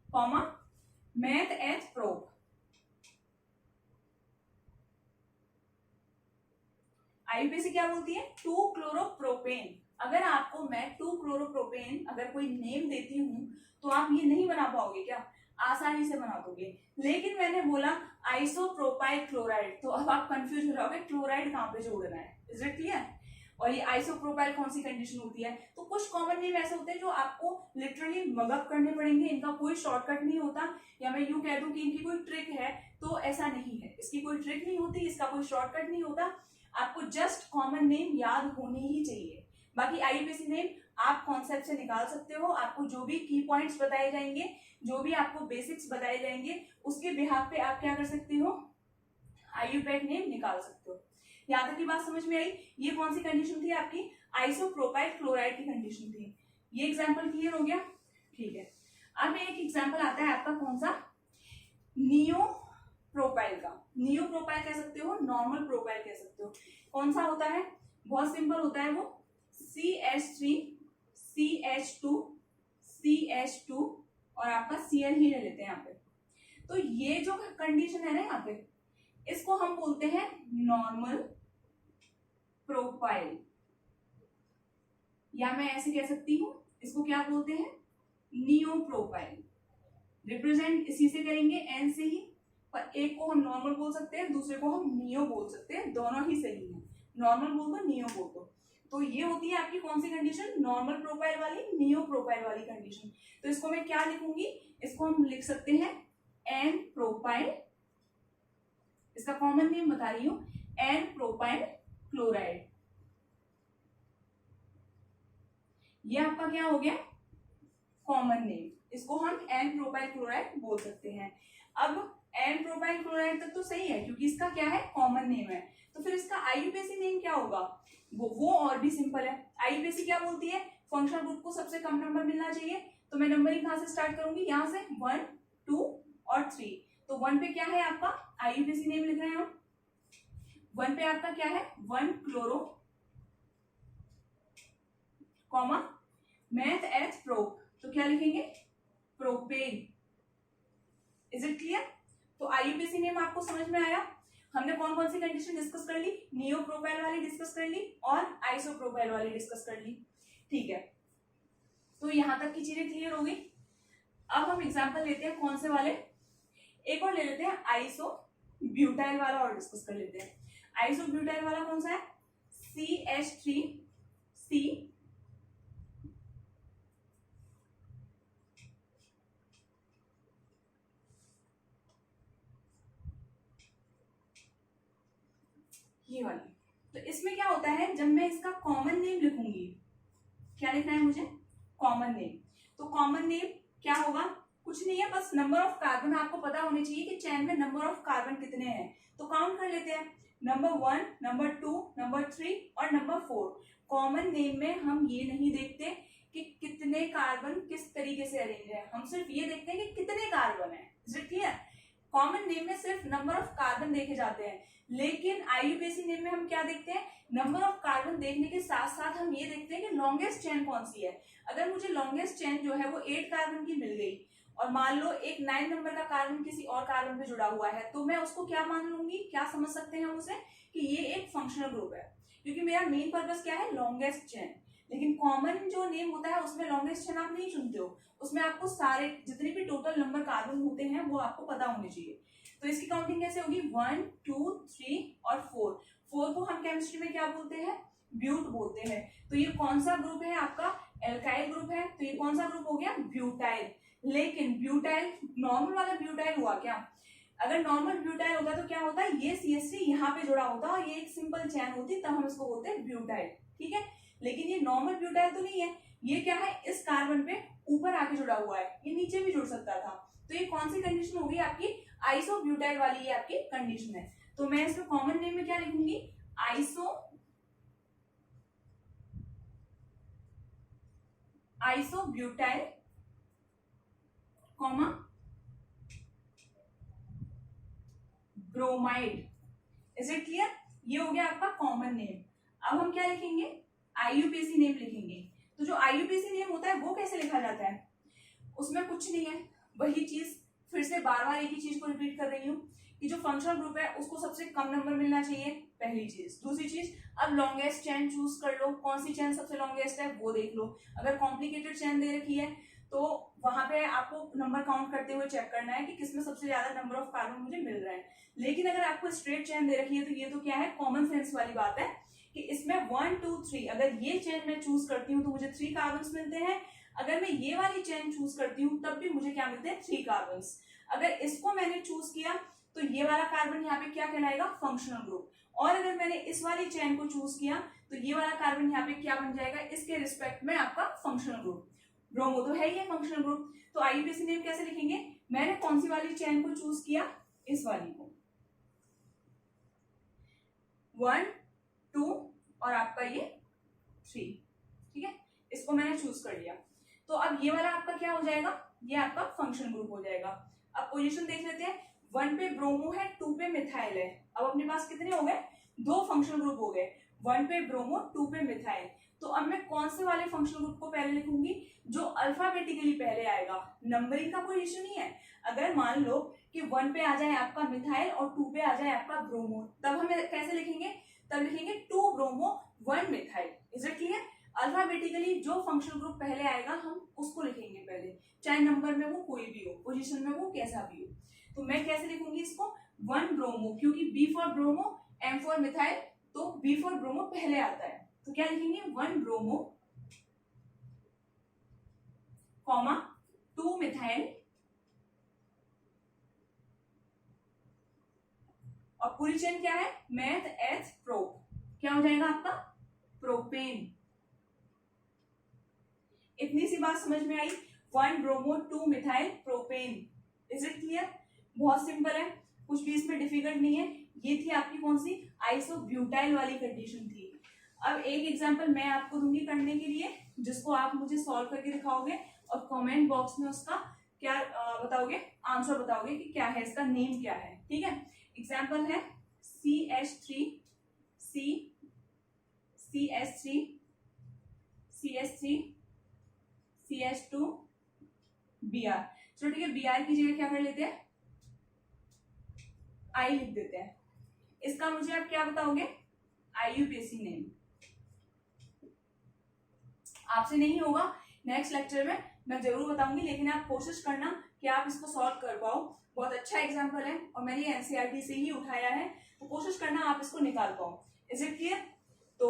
comma math H prop. IUPAC क्या बोलती है, 2 क्लोरोप्रोपेन। अगर आपको मैं 2 क्लोरोप्रोपेन अगर कोई नेम देती हूं तो आप ये नहीं बना पाओगे क्या, आसानी से बना दोगे। लेकिन मैंने बोला आइसोप्रोपाइल क्लोराइड, तो अब आप कंफ्यूज हो जाओगे क्लोराइड कहां पे जोड़ना है। Is it clear? और ये आइसोप्रोपाइल कौन सी कंडीशन होती है, तो कुछ कॉमन नेम ऐसे होते हैं जो आपको लिटरली मगअप करने पड़ेंगे, इनका कोई शॉर्टकट नहीं होता, या मैं यूं कह दूं कि इनकी कोई ट्रिक है, तो ऐसा नहीं है, इसकी कोई ट्रिक नहीं होती, इसका कोई शॉर्टकट नहीं होता, आपको जस्ट कॉमन नेम याद होनी ही चाहिए। बाकी आईयूपीएसी नेम आप कॉन्सेप्ट से निकाल सकते हो, आपको जो भी की पॉइंट्स बताए जाएंगे, जो भी आपको बेसिक्स बताए जाएंगे, उसके बिहाफ पे आप क्या कर सकते हो, आईयूपैक नेम निकाल सकते हो। यहाँ तक की बात समझ में आई? ये कौन सी कंडीशन थी आपकी, आइसोप्रोपाइल क्लोराइड की कंडीशन थी। ये एग्जांपल क्लियर हो गया? ठीक है। अब एक एग्जांपल आता है आपका कौन सा, नियो प्रोपाइल का। नियो प्रोपाइल कह सकते हो, नॉर्मल प्रोपाइल कह सकते हो। कौन सा होता है, बहुत सिंपल होता है वो, CH3 CH2 CH2 और आपका Cl ही ले लेते हैं यहाँ पे। तो ये जो कंडीशन है ना यहाँ पे, इसको हम बोलते हैं नॉर्मल प्रोपाइल, या मैं ऐसे कह सकती हूं इसको क्या बोलते हैं, नियो प्रोपाइल। रिप्रेजेंट इसी से करेंगे, एन से ही, पर एक को हम नॉर्मल बोल सकते हैं, दूसरे को हम नियो बोल सकते हैं, दोनों ही सही है। नॉर्मल बोल दो, नियो बोल दो। तो ये होती है आपकी कौन सी कंडीशन, नॉर्मल प्रोपाइल वाली, नियो प्रोपाइल वाली कंडीशन। तो इसको मैं क्या लिखूंगी, इसको हम लिख सकते हैं एन प्रोपाइल, इसका कॉमन नेम बता रही हूं, एन प्रोपाइल क्लोराइड। ये आपका क्या हो गया, कॉमन नेम, इसको हम एन प्रोपाइल क्लोराइड बोल सकते हैं। अब एन प्रोपाइल क्लोराइड तक तो सही है, क्योंकि इसका क्या है, कॉमन नेम है। तो फिर इसका आईयूपीएसी नेम क्या होगा, वो और भी सिंपल है। आईयूपीएसी क्या बोलती है, फंक्शनल ग्रुप को सबसे कम नंबर मिलना चाहिए। तो मैं नंबरिंग कहां से स्टार्ट करूंगी, यहां से 1 2 और 3। तो 1 पे क्या है आपका, आईयूपीएसी नेम लिख रहे हैं हम, 1 पे आपका क्या है, 1 chloro comma math H prop. तो क्या लिखेंगे, प्रोपेन। Is it clear? तो आईयूपीएसी नेम आपको समझ में आया। हमने कौन कौन सी कंडीशन डिस्कस कर ली, नियो प्रोपाइल वाली डिस्कस कर ली और आइसोप्रोपाइल वाली डिस्कस कर ली। ठीक है, तो यहां तक की चीजें क्लियर हो गई। अब हम एग्जांपल लेते हैं कौन से वाले, एक और ले लेते हैं आइसो ब्यूटाइल वाला और डिस्कस कर लेते हैं। आइसो ब्यूटाइल वाला कौन सा है, CH3 सी, ये वाली। तो इसमें क्या होता है, जब मैं इसका कॉमन नेम लिखूंगी, क्या लिखना है मुझे, कॉमन नेम। तो कॉमन नेम क्या होगा, कुछ नहीं है, बस नंबर ऑफ कार्बन आपको पता होने चाहिए कि चैन में नंबर ऑफ कार्बन कितने हैं। तो काउंट कर लेते हैं, नंबर 1, नंबर 2, नंबर 3 और नंबर 4। कॉमन नेम में हम ये नहीं देखते कि कितने कार्बन किस तरीके से अरेंज है, हम सिर्फ ये देखते हैं कि कितने कार्बन है। Is it clear? Common name में सिर्फ नंबर ऑफ कार्बन देखे जाते हैं, लेकिन आईयूपीएसी नेम में हम क्या देखते हैं, नंबर ऑफ कार्बन देखने के साथ साथ हम ये देखते हैं कि लॉन्गेस्ट चेन कौन सी है। अगर मुझे लॉन्गेस्ट चेन जो है वो 8 कार्बन की मिल गई और मान लो एक 9 नंबर का कार्बन किसी और कार्बन पे जुड़ा हुआ है, तो मैं उसको क्या मान लूंगी, क्या समझ सकते हैं हम उसे, कि ये एक फंक्शनल ग्रुप है, क्योंकि मेरा मेन पर्पस क्या है, लॉन्गेस्ट चेन। लेकिन कॉमन जो नेम होता है उसमें लॉन्गेस्ट चेन आप नहीं चुनते हो, उसमें आपको सारे जितने भी टोटल नंबर कार्बन होते हैं वो आपको पता होने चाहिए। तो इसकी काउंटिंग कैसे होगी, 1, 2, 3 और 4। 4 को हम केमिस्ट्री में क्या बोलते हैं, ब्यूट बोलते हैं। तो ये कौन सा ग्रुप है आपका, एल्काइल ग्रुप है। तो ये कौन सा ग्रुप हो गया, ब्यूटाइल। लेकिन ब्यूटाइल नॉर्मल वाला ब्यूटाइल हुआ क्या, अगर नॉर्मल ब्यूटाइल होता तो क्या होता है, ये CH3 यहाँ पे जुड़ा होता और ये एक सिंपल चैन होती, तब हम इसको बोलते हैं ब्यूटाइल। ठीक है, लेकिन ये नॉर्मल ब्यूटाइल तो नहीं है, ये क्या है, इस कार्बन पे ऊपर आके जुड़ा हुआ है, ये नीचे भी जुड़ सकता था। तो ये कौन सी कंडीशन होगी आपकी, आइसोब्यूटाइल वाली ये आपकी कंडीशन है। तो मैं इसमें कॉमन नेम में क्या लिखूंगी, isobutyl comma bromide. Is it clear? ये हो गया आपका कॉमन नेम। अब हम क्या लिखेंगे, आईयूपीएसी नेम लिखेंगे। तो जो आईयूपीएसी नेम होता है वो कैसे लिखा जाता है, उसमें कुछ नहीं है, वही चीज फिर से बार बार एक ही चीज को रिपीट कर रही हूँ कि जो फंक्शनल ग्रुप है उसको सबसे कम नंबर मिलना चाहिए, पहली चीज। दूसरी चीज, अब लॉन्गेस्ट चेन चूज कर लो, कौन सी चेन सबसे लॉन्गेस्ट है वो देख लो। अगर कॉम्प्लिकेटेड चेन दे रखी है तो वहां पे आपको नंबर काउंट करते हुए चेक करना है कि किसमें सबसे ज्यादा नंबर ऑफ कार्बन मुझे मिल रहा है। लेकिन अगर आपको स्ट्रेट चेन दे रखी है तो ये तो क्या है, कॉमन सेंस वाली बात है कि इसमें 1, 2, 3, अगर ये चेन मैं चूज करती हूँ तो मुझे 3 कार्बन मिलते हैं। अगर मैं ये वाली चेन चूज करती हूँ तब भी मुझे क्या मिलते हैं, 3 कार्बन। अगर इसको मैंने चूज किया तो ये वाला कार्बन यहाँ पे क्या कहलाएगा, फंक्शनल ग्रुप। और अगर मैंने इस वाली चेन को चूज किया तो ये वाला कार्बन यहाँ पे क्या बन जाएगा, इसके रिस्पेक्ट में आपका फंक्शनल ग्रुप। ब्रोमो तो है ही फंक्शनल ग्रुप। तो आईयूपीएसी नेम कैसे लिखेंगे, मैंने कौन सी वाली चेन को चूज किया, इस वाली को, 1, 2 और आपका ये 3। ठीक है, इसको मैंने चूज कर लिया। तो अब ये वाला आपका क्या हो जाएगा, ये आपका फंक्शनल ग्रुप हो जाएगा। अब पोजीशन देख लेते हैं, 1 पे ब्रोमो है, 2 पे मिथाइल है। अब अपने पास कितने हो गए, 2 फंक्शनल ग्रुप हो गए, 1 पे ब्रोमो, 2 पे मिथाइल। तो अब मैं कौन से वाले फंक्शनल ग्रुप को पहले लिखूंगी, जो अल्फाबेटिकली पहले आएगा, नंबरिंग का कोई इश्यू नहीं है। अगर मान लो कि 1 पे आ जाए आपका मिथाइल और 2 पे आ जाए आपका ब्रोमो, तब हम कैसे लिखेंगे, तब लिखेंगे 2 bromo 1 methyl. Is it clear? Alphabetically जो फंक्शनल ग्रुप पहले आएगा हम उसको लिखेंगे पहले, चाहे नंबर में वो कोई भी हो, पोजीशन में वो कैसा भी हो। तो मैं कैसे लिखूंगी इसको, 1 ब्रोमो, क्योंकि B for bromo, M for methyl, तो B फॉर ब्रोमो पहले आता है, तो क्या लिखेंगे, 1 ब्रोमो कॉमा 2 मिथाइल, और पूरी चेन क्या है, मैथ एथ प्रोप, क्या हो जाएगा आपका, प्रोपेन। इतनी सी बात समझ में आई, 1 bromo 2 methyl propane. Is it clear? बहुत सिंपल है, कुछ भी इसमें डिफिकल्ट नहीं है। ये थी आपकी कौन सी, आइसोब्यूटाइल वाली कंडीशन थी। अब एक एग्जांपल मैं आपको दूंगी करने के लिए, जिसको आप मुझे सॉल्व करके दिखाओगे और कमेंट बॉक्स में उसका क्या बताओगे, आंसर बताओगे कि क्या है, इसका नेम क्या है। ठीक है, एग्जांपल है CH3 C CH3 CH3 CH2 Br। चलो ठीक है, Br की जगह क्या कर लेते हैं, I लिख देते हैं। इसका मुझे आप क्या बताओगे, आईयूपीएसी नेम। आपसे नहीं होगा, नेक्स्ट लेक्चर में मैं जरूर बताऊंगी, लेकिन आप कोशिश करना कि आप इसको सॉल्व कर पाओ। बहुत अच्छा एग्जाम्पल है और मैंने एनसीईआरटी से ही उठाया है, तो कोशिश करना आप इसको निकाल पाओ। Is it clear? तो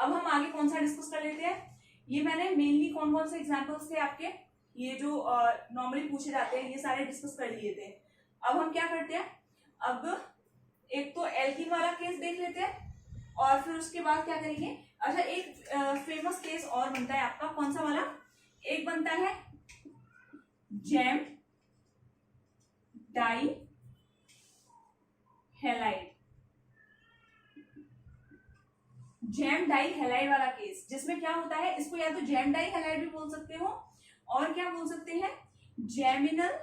अब हम आगे कौन सा डिस्कस कर लेते हैं। ये मैंने मेनली कौन कौन से एग्जाम्पल्स थे आपके, ये जो नॉर्मली पूछे जाते हैं, ये सारे डिस्कस कर लिए थे। अब हम क्या करते हैं, अब एक तो एल्कीन वाला केस देख लेते हैं और फिर उसके बाद क्या करेंगे। अच्छा, एक फेमस केस और बनता है आपका, कौन सा वाला, एक बनता है gem dihalide, gem dihalide वाला केस, जिसमें क्या होता है, इसको या तो जैम डाई हैलाइड भी बोल सकते हो और क्या बोल सकते हैं, जैमिनल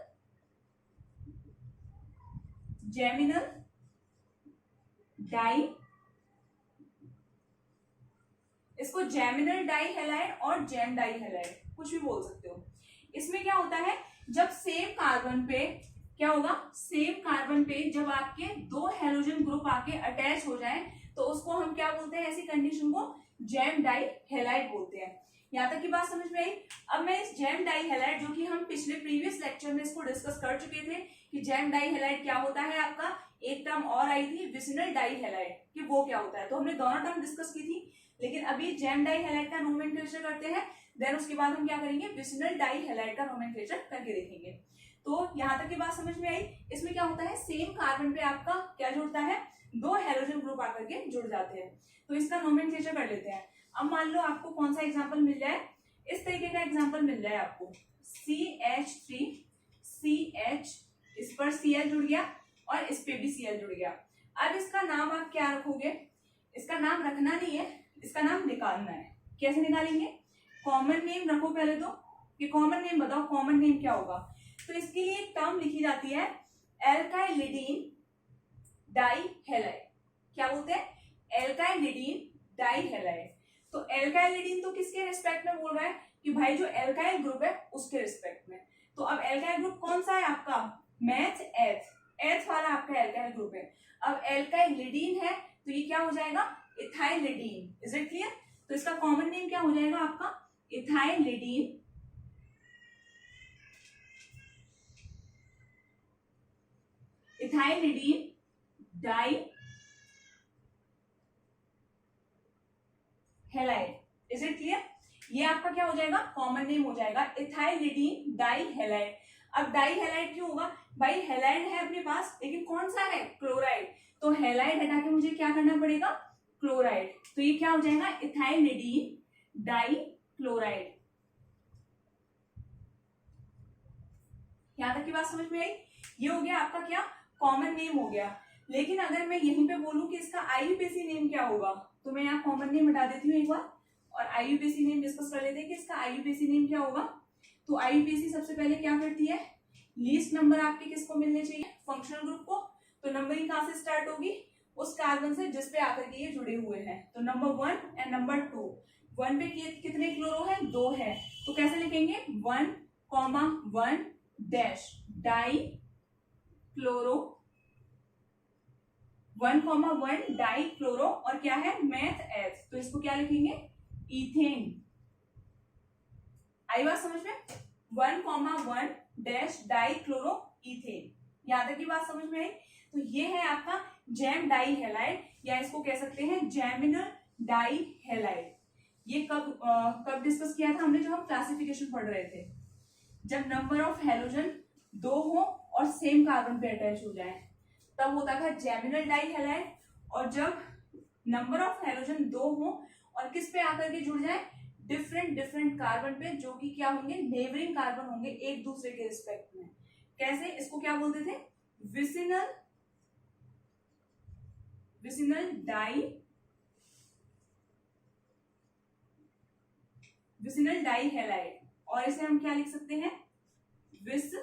डाई, इसको जैमिनल डाई हैलाइड और जैम डाई हैलाइड कुछ भी बोल सकते हो। इसमें क्या होता है, जब सेम कार्बन पे क्या होगा, सेम कार्बन पे जब आपके दो हैलोजन ग्रुप आके अटैच हो जाएं तो उसको हम क्या बोलते हैं, ऐसी कंडीशन को जैम डाई हैलाइड बोलते हैं। यहां तक की बात समझ में आई। अब मैं इस जैम डाई हैलाइड, जो कि हम पिछले प्रीवियस लेक्चर में इसको डिस्कस कर चुके थे कि जैम डाई हैलाइड क्या होता है, आपका एक टर्म और आई थी विसिनल डाई हैलाइड कि वो क्या होता है, तो हमने दोनों टर्म डिस्कस की थी। लेकिन अभी जैम डाई हैलाइड का नोमेनक्लेचर करते हैं, देन उसके बाद हम क्या करेंगे, विसिनल डाई हैलाइड का नोमेनक्लेचर करके देखेंगे। तो यहां तक की बात समझ में आई। इसमें क्या होता है, सेम कार्बन पे आपका क्या जुड़ता है, दो हैलोजन ग्रुप आकर के जुड़ जाते हैं। तो इसका नोमेनक्लेचर कर लेते हैं। अब मान लो आपको कौन सा एग्जांपल मिल जाए, इस तरीके का एग्जांपल मिल जाए आपको, CH3CH, इस पर Cl जुड़ गया और इस पे भी Cl जुड़ गया। अब इसका नाम आप क्या रखोगे, इसका नाम रखना नहीं है, इसका नाम निकालना है। कैसे निकालेंगे, कॉमन नेम रखो पहले तो, कि कॉमन नेम बताओ, कॉमन नेम क्या होगा। तो इसके लिए एक टर्म लिखी जाती है एल्काइलिडीन डाई हैलाइड। क्या बोलते हैं, एल्काइलिडीन डाई हैलाइड। तो एल्काइलिडीन तो किसके रिस्पेक्ट में बोल रहा है, कि भाई जो एल्काइल ग्रुप है उसके रिस्पेक्ट में। तो अब एल्काइल ग्रुप कौन सा है आपका, मैथ एथ वाला आपका एल्काइल ग्रुप है। अब एल्काइलिडीन है तो ये क्या हो जाएगा, इथाइलिडीन। Is it clear. तो इसका कॉमन नेम क्या हो जाएगा आपका, ethylidene dihalide. Is it clear. ये आपका क्या हो जाएगा, कॉमन नेम हो जाएगा इथाइलिडीन डाई हैलाइड। अब डाई हैलाइड क्यों होगा, भाई हैलाइड है अपने पास, लेकिन कौन सा है, क्लोराइड। तो हैलाइड हटा के मुझे क्या करना पड़ेगा, क्लोराइड। तो ये क्या हो जाएगा, इथाइलिडीन डाई क्लोराइड। यहां तक की बात समझ में आई। ये हो गया आपका क्या, कॉमन नेम हो गया। लेकिन अगर मैं यहीं पे बोलूं कि इसका आईयूपीएसी नेम क्या होगा, तो मैं यहाँ कॉमन नेम हटा देती हूँ एक बार और आईयूपीएसी नेम डिस्कस कर लेते हैं कि इसका आईयूपीएसी नेम क्या होगा। तो आईयूपीएसी सबसे पहले क्या करती है, लीस्ट नंबर आपके किसको मिलने चाहिए, फंक्शनल ग्रुप को। तो नंबरिंग कहां से स्टार्ट होगी, उस कार्बन से जिसपे आकर के ये जुड़े हुए हैं। तो नंबर 1 एंड नंबर 2, 1 पे कितने क्लोरो है, 2 है। तो कैसे लिखेंगे, 1,1 dash die chloro, 1,1 die chloro और क्या है, मैथ एथ। तो इसको क्या लिखेंगे, इथेन। आई बात समझ में, 1,1 डैश डाई क्लोरो इथेन। यहां तक की बात समझ में आई। तो ये है आपका जैम डाई हैलाइड, या इसको कह सकते हैं जैमिनल डाई हैलाइड। ये कब डिस्कस किया था हमने, जब हम क्लासिफिकेशन पढ़ रहे थे, जब नंबर ऑफ हैलोजन 2 हो और सेम कार्बन पे अटैच हो जाए तब होता था जैमिनल डाई हैलाइड। और जब नंबर ऑफ हैलोजन 2 हो और किस पे आकर के जुड़ जाए, डिफरेंट कार्बन पे, जो कि क्या होंगे, नेबरिंग कार्बन होंगे एक दूसरे के रिस्पेक्ट में। कैसे, इसको क्या बोलते थे, विसिनल डाई हैलाइड। और इसे हम क्या लिख सकते हैं, विस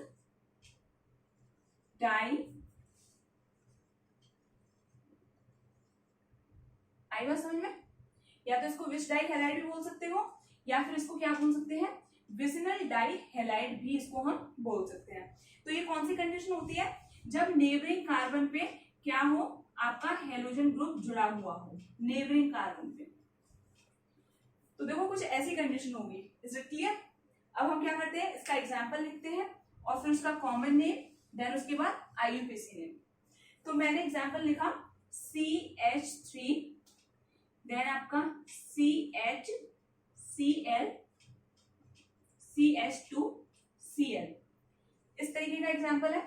डाई। आई बात समझ में। या तो इसको विस डाई हैलाइड भी बोल सकते हो, या फिर इसको क्या बोल सकते हैं, विसिनल डाई हैलाइड भी इसको हम बोल सकते हैं। तो ये कौन सी कंडीशन होती है, जब नेबरिंग कार्बन पे क्या हो, आपका हैलोजन ग्रुप जुड़ा हुआ हो नेबरिंग कार्बन पे। तो देखो कुछ ऐसी कंडीशन होगी। Is it clear. अब हम क्या करते हैं, इसका एग्जाम्पल लिखते हैं और फिर उसका कॉमन नेम, देन उसके बाद आईयूपीएसी नेम। तो मैंने एग्जाम्पल लिखा CH3 देन आपका CH Cl CH2Cl, इस तरीके का एग्जाम्पल है।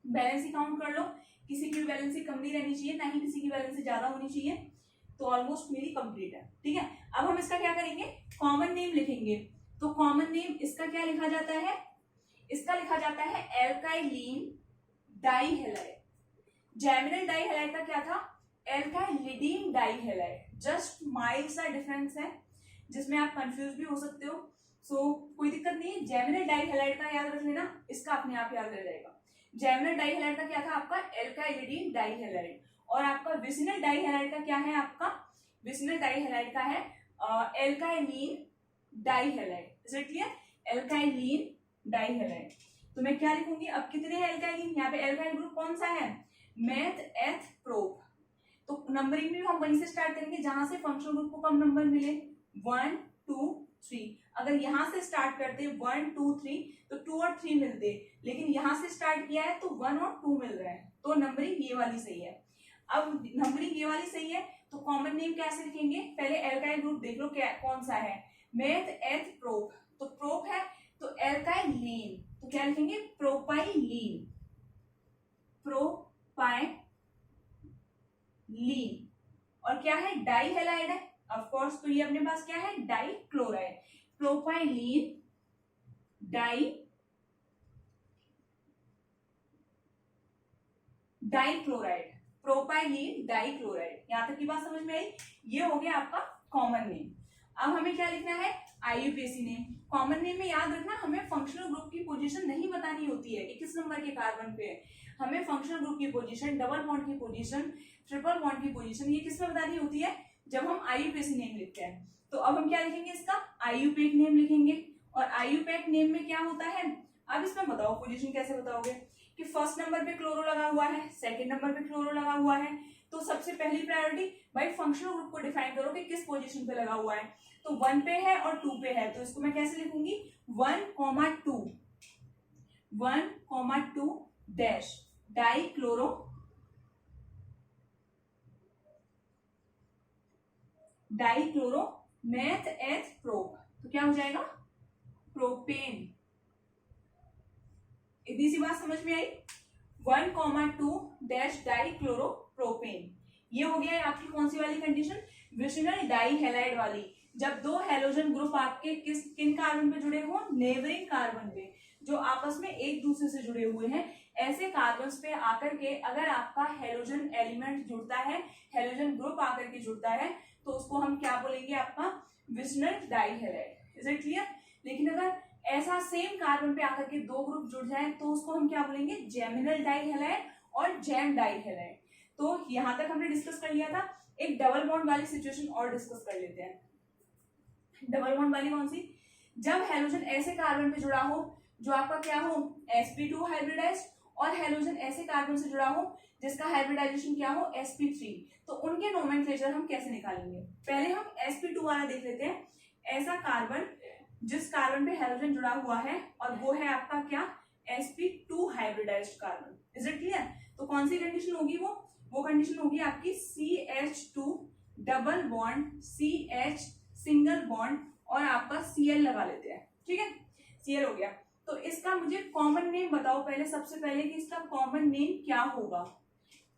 बैलेंसी काउंट कर लो, किसी की बैलेंसी कम नहीं रहनी चाहिए, ना ही किसी की बैलेंसी ज्यादा होनी चाहिए। तो ऑलमोस्ट मेरी कंप्लीट है, ठीक है। अब हम इसका क्या करेंगे, कॉमन नेम लिखेंगे। तो कॉमन नेम इसका क्या लिखा जाता है, इसका लिखा जाता है एल्काइलिन डाइहैलाइड। जैमिनल डाइहैलाइड का क्या था, एल्काइलिडीन डाइहैलाइड। जस्ट माइल्ड सा डिफरेंस है जिसमें आप कंफ्यूज भी हो सकते हो। सो कोई दिक्कत नहीं है, जैमिनल डाइहैलाइड का याद रख लेना, इसका अपने आप याद रह जाएगा। जैमिनल डाइहैलाइड का क्या था आपका, एल्काइलिडीन डाइहैलाइड। और आपका विसिनल डाइहैलाइड का क्या है, आपका विसिनल डाइहैलाइड का है alkylene dihalide. Is it clear, alkylene dihalide. तो मैं क्या लिखूंगी, अब कितने हैं एल्काइलिन, यहाँ पे एल्काइल ग्रुप कौन सा है, मेथ एथ प्रोप। तो नंबरिंग भी हम वहीं से स्टार्ट करेंगे जहां से फंक्शनल ग्रुप को कम नंबर मिले, 1 2 3। अगर यहां से स्टार्ट करते 1 2 3 तो 2 और 3 मिलते, लेकिन यहां से स्टार्ट किया है तो 1 और 2 मिल रहे हैं। तो नंबरिंग ये वाली सही है। अब नंबरिंग ये वाली सही है तो कॉमन नेम कैसे लिखेंगे, पहले एल्काइल ग्रुप देख लो क्या कौन सा है, मेथ एथ प्रोप। तो प्रोप है तो एल्काइलिन, तो क्या लिखेंगे, प्रोपाइलीन, प्रोपाइलीन। और क्या है, डाइहैलाइड है ऑफ कोर्स, तो ये अपने पास क्या है, dichloride. Propylene dichloride, propylene dichloride. यहां तक की बात समझ में आई, ये हो गया आपका कॉमन नेम। अब हमें क्या लिखना है, आईयूपीएसी नेम। कॉमन नेम में याद रखना हमें फंक्शनल ग्रुप की पोजीशन नहीं बतानी होती है कि किस नंबर के कार्बन पे है, हमें फंक्शनल ग्रुप की पोजीशन, डबल बॉन्ड की पोजीशन, ट्रिपल बॉन्ड की पोजीशन, ये किस में बतानी होती है, जब हम आईयूपीएसी नेम लिखते हैं। तो अब हम क्या लिखेंगे, इसका आईयूपीएक नेम लिखेंगे। और आईयूपीएक नेम में क्या होता है, अब इसमें बताओ पोजीशन कैसे बताओगे, कि फर्स्ट नंबर पे क्लोरो लगा हुआ है, सेकंड नंबर पे क्लोरो लगा हुआ है, तो सबसे पहली प्रायोरिटी भाई फंक्शनल ग्रुप को डिफाइन करो कि किस पोजीशन पे लगा हुआ है। तो 1 पे है और 2 पे है, तो इसको मैं कैसे लिखूंगी, 1,2 1,2 dash dichloro meth eth prop. तो क्या हो जाएगा, प्रोपेन। इतनी सी बात समझ में आई, 1,2 डैश डाइक्लोरो प्रोपेन। ये हो गया है आपकी कौन सी वाली कंडीशन, विसिनल डाइहैलाइड वाली। जब दो हैलोजन ग्रुप आपके किन कार्बन पे जुड़े हो, नेबरिंग कार्बन पे, जो आपस में एक दूसरे से जुड़े हुए हैं, ऐसे कार्बन पे आकर के अगर आपका हैलोजन एलिमेंट जुड़ता है, हैलोजन ग्रुप आकर के जुड़ता है, तो उसको हम क्या बोलेंगे, आपका vicinal dihalide. Is it clear. लेकिन अगर ऐसा सेम कार्बन पे आकर के दो ग्रुप जुड़ जाए तो उसको हम क्या बोलेंगे, जेमिनल डाइहैलाइड और जैम डाइहैलाइड। तो यहां तक हमने डिस्कस कर लिया था। एक डबल बॉन्ड वाली सिचुएशन और डिस्कस कर लेते हैं। डबल बॉन्ड वाली कौन सी, जब हैलोजन ऐसे कार्बन पे जुड़ा हो जो आपका क्या हो, sp2 हाइब्रिडाइज्ड, और हैलोजन ऐसे कार्बन से जुड़ा हो जिसका हाइब्रिडाइजेशन क्या हो, sp3। तो उनके नोमेनक्लेचर हम कैसे निकालेंगे, पहले हम sp2 वाला देख लेते हैं। ऐसा कार्बन जिस कार्बन पे हैलोजन जुड़ा हुआ है और वो है आपका क्या, sp2 hybridised carbon. Is it clear. तो कौन सी कंडीशन होगी, वो कंडीशन होगी आपकी CH2 double bond CH single bond और आपका Cl लगा लेते हैं, ठीक है, Cl हो गया। तो इसका मुझे कॉमन नेम बताओ पहले, सबसे पहले कि इसका कॉमन नेम क्या होगा।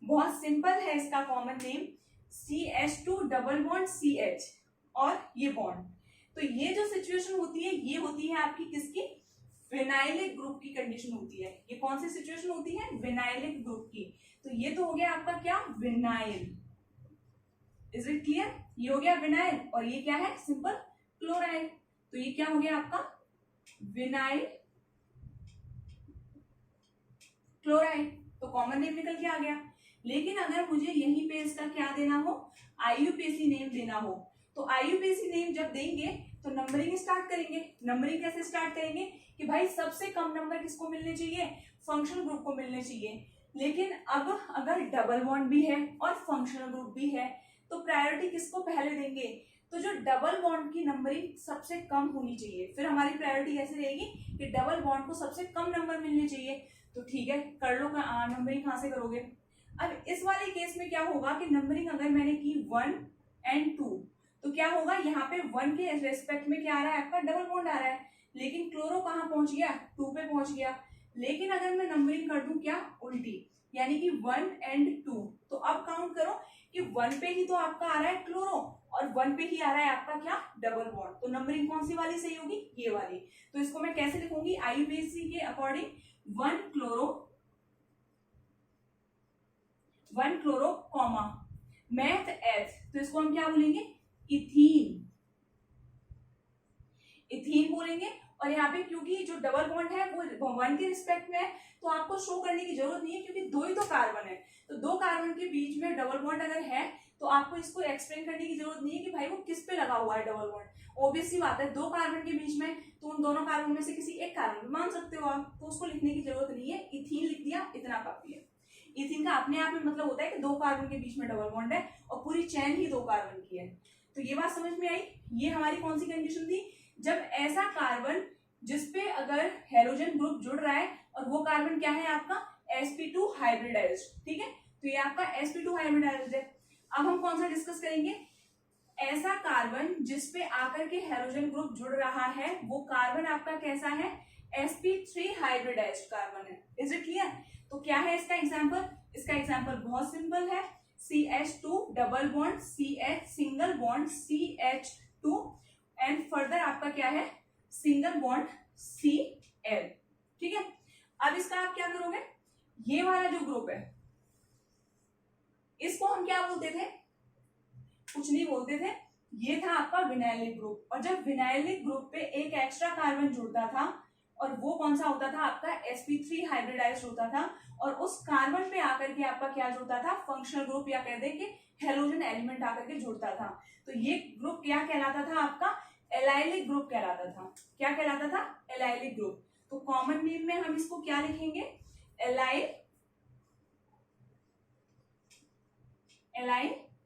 बहुत सिंपल है इसका common name, CH2 double bond CH और ये बॉन्ड। तो ये जो सिचुएशन होती है ये होती है आपकी किसकी, विनाइलिक ग्रुप की कंडीशन होती है। ये कौन सी सिचुएशन होती है, विनाइलिक ग्रुप की। तो ये तो हो गया आपका क्या, विनाइल। इज इट क्लियर, ये हो गया विनाइल और ये क्या है, सिंपल क्लोराइड। तो ये क्या हो गया आपका, विनाइल क्लोराइड। तो कॉमन नेम निकल के आ गया। लेकिन अगर मुझे यहीं पे इसका क्या देना हो, आईयूपीएसी नेम देना हो, तो आईयूपीएसी नेम जब देंगे तो नंबरिंग स्टार्ट करेंगे। नंबरिंग कैसे स्टार्ट करेंगे कि भाई सबसे कम नंबर किसको मिलने चाहिए, फंक्शनल ग्रुप को मिलने चाहिए। लेकिन अब अगर डबल बॉन्ड भी है और फंक्शनल ग्रुप भी है तो प्रायोरिटी किसको पहले देंगे, तो जो डबल बॉन्ड की नंबरिंग सबसे कम होनी चाहिए। फिर हमारी प्रायोरिटी ऐसे रहेगी कि डबल बॉन्ड को सबसे कम नंबर मिलने चाहिए। तो ठीक है, कर लो, नंबरिंग कहां से करोगे। अब इस वाले केस में क्या होगा कि नंबरिंग अगर मैंने की 1 एंड 2, तो क्या होगा यहाँ पे 1 के रेस्पेक्ट में क्या आ रहा है आपका डबल बॉन्ड आ रहा है, लेकिन क्लोरो कहाँ पहुंच गया 2 पे पहुंच गया। लेकिन अगर मैं नंबरिंग कर दूं क्या उल्टी, यानी कि 1 एंड 2, तो अब काउंट करो कि 1 पे ही तो आपका आ रहा है क्लोरो और 1 पे ही आ रहा है आपका क्या डबल बॉन्ड, तो नंबरिंग कौन सी वाली सही होगी, ये वाली। तो इसको मैं कैसे लिखूंगी आईयूपीएसी के अकॉर्डिंग 1 क्लोरो कॉमा मैथ एथ, तो इसको हम क्या बोलेंगे इथीन, इथीन बोलेंगे। और यहाँ पे क्योंकि जो डबल बॉन्ड है वो 1 के रिस्पेक्ट में है, तो आपको शो करने की जरूरत नहीं है क्योंकि 2 ही तो कार्बन है, तो 2 कार्बन के बीच में डबल बॉन्ड अगर है तो आपको इसको एक्सप्लेन करने की जरूरत नहीं है कि भाई वो किस पे लगा हुआ है डबल बॉन्ड। ऑब्वियस सी बात है 2 कार्बन के बीच में, तो उन दोनों कार्बन में से किसी एक कार्बन में मान सकते हो आप, तो उसको लिखने की जरूरत नहीं है, इथीन लिख दिया इतना काफी है। इथीन का अपने आप में मतलब होता है कि 2 कार्बन के बीच में डबल बॉन्ड है और पूरी चैन ही 2 कार्बन की है। तो ये बात समझ में आई। ये हमारी कौन सी कंडीशन थी, जब ऐसा कार्बन जिसपे अगर हेलोजन ग्रुप जुड़ रहा है और वो कार्बन क्या है आपका sp2 हाइब्रिडाइज्ड, ठीक है, तो ये आपका sp2 हाइब्रिडाइज्ड है। अब हम कौन सा डिस्कस करेंगे, ऐसा कार्बन जिसपे आकर के हेलोजन ग्रुप जुड़ रहा है वो कार्बन आपका कैसा है sp3 हाइब्रिडाइज्ड कार्बन है। Is it clear. तो क्या है इसका एग्जांपल, इसका एग्जांपल बहुत सिंपल है, CH2 double bond CH single bond CH2 and further आपका क्या है सिंगल बॉन्ड Cl, ठीक है। अब इसका आप क्या करोगे, ये वाला जो ग्रुप है इसको हम क्या बोलते थे, कुछ नहीं बोलते थे, ये था आपका विनाइलिक ग्रुप। और जब विनाइलिक ग्रुप पे एक एक्स्ट्रा कार्बन जुड़ता था और वो कौन सा होता था आपका sp3 हाइब्रिडाइज्ड होता था, और उस कार्बन पे आकर के आपका क्या जुड़ता था फंक्शनल ग्रुप या कह दें कि हेलोजन एलिमेंट आकर के जुड़ता था, तो ये ग्रुप क्या कहलाता था आपका एलाइलिक ग्रुप कहलाता था। क्या कहलाता था एलाइलिक ग्रुप। तो कॉमन नेम में हम इसको क्या लिखेंगे एलाइल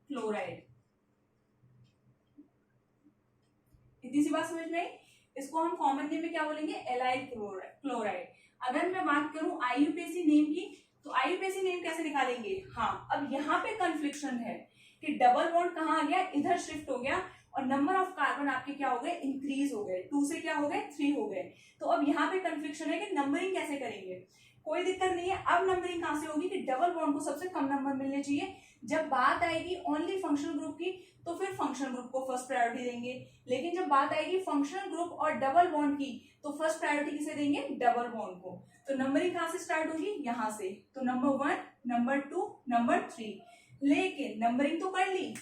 क्लोराइड। इतनी सी बात समझ में आई। इसको हम कॉमन नेम में क्या बोलेंगे एलाइल क्लोराइड। अगर मैं बात करूं आईयूपीएसी नेम की, तो आईयूपीएसी नेम कैसे निकालेंगे, हाँ अब यहाँ पे कंफ्लिक्शन है कि डबल बॉन्ड कहाँ आ गया इधर शिफ्ट हो गया और नंबर ऑफ कार्बन आपके क्या हो गए इंक्रीज हो गए, 2 से क्या हो गए 3 हो गए। तो अब यहाँ पे कंफ्लिक्शन है कि नंबरिंग कैसे करेंगे, कोई दिक्कत नहीं है। अब नंबरिंग कहां से होगी कि डबल बॉन्ड को सबसे कम नंबर मिलने चाहिए, जब बात आएगी ओनली फंक्शनल ग्रुप की तो फिर फंक्शनल ग्रुप को फर्स्ट प्रायोरिटी देंगे, लेकिन जब बात आएगी फंक्शनल ग्रुप और डबल बॉन्ड की तो फर्स्ट प्रायोरिटी किसे देंगे डबल बॉन्ड को। तो नंबरिंग कहां से स्टार्ट होगी यहाँ से, तो नंबर 1 नंबर 2 नंबर 3। लेकिन नंबरिंग तो कर ली,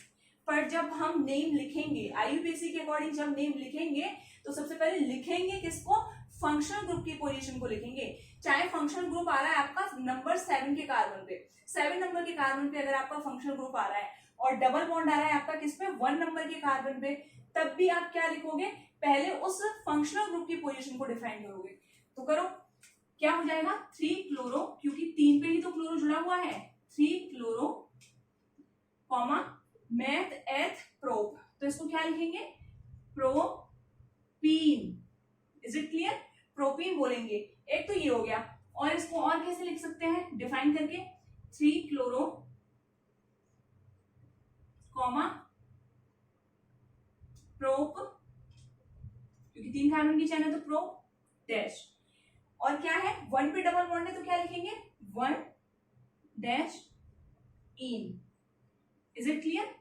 पर जब हम नेम लिखेंगे आईयूपीएसी के अकॉर्डिंग जब नेम लिखेंगे तो सबसे पहले लिखेंगे किसको फंक्शनल ग्रुप की पोजीशन को लिखेंगे। चाहे फंक्शनल ग्रुप आ रहा है आपका नंबर 7 के कार्बन पे, 7 नंबर के कार्बन पे अगर आपका फंक्शनल ग्रुप आ रहा है और डबल बॉन्ड आ रहा है आपका किस पे 1 नंबर के कार्बन पे, तब भी आप क्या लिखोगे पहले उस फंक्शनल ग्रुप की पोजीशन को डिफाइन करोगे। तो करो क्या हो जाएगा 3 क्लोरो, क्योंकि 3 पे ही तो क्लोरो जुड़ा हुआ है, 3 क्लोरो कॉमा मैथ एथ प्रोप, तो इसको क्या लिखेंगे propene. Is it clear, propene बोलेंगे। एक तो ये हो गया, और इसको और कैसे लिख सकते हैं डिफाइन करके 3 क्लोरो कॉमा प्रोप, क्योंकि 3 कार्बन की चैन है तो प्रोप डैश, और क्या है 1 पे डबल बॉन्ड है तो क्या लिखेंगे 1 dash in. Is it clear.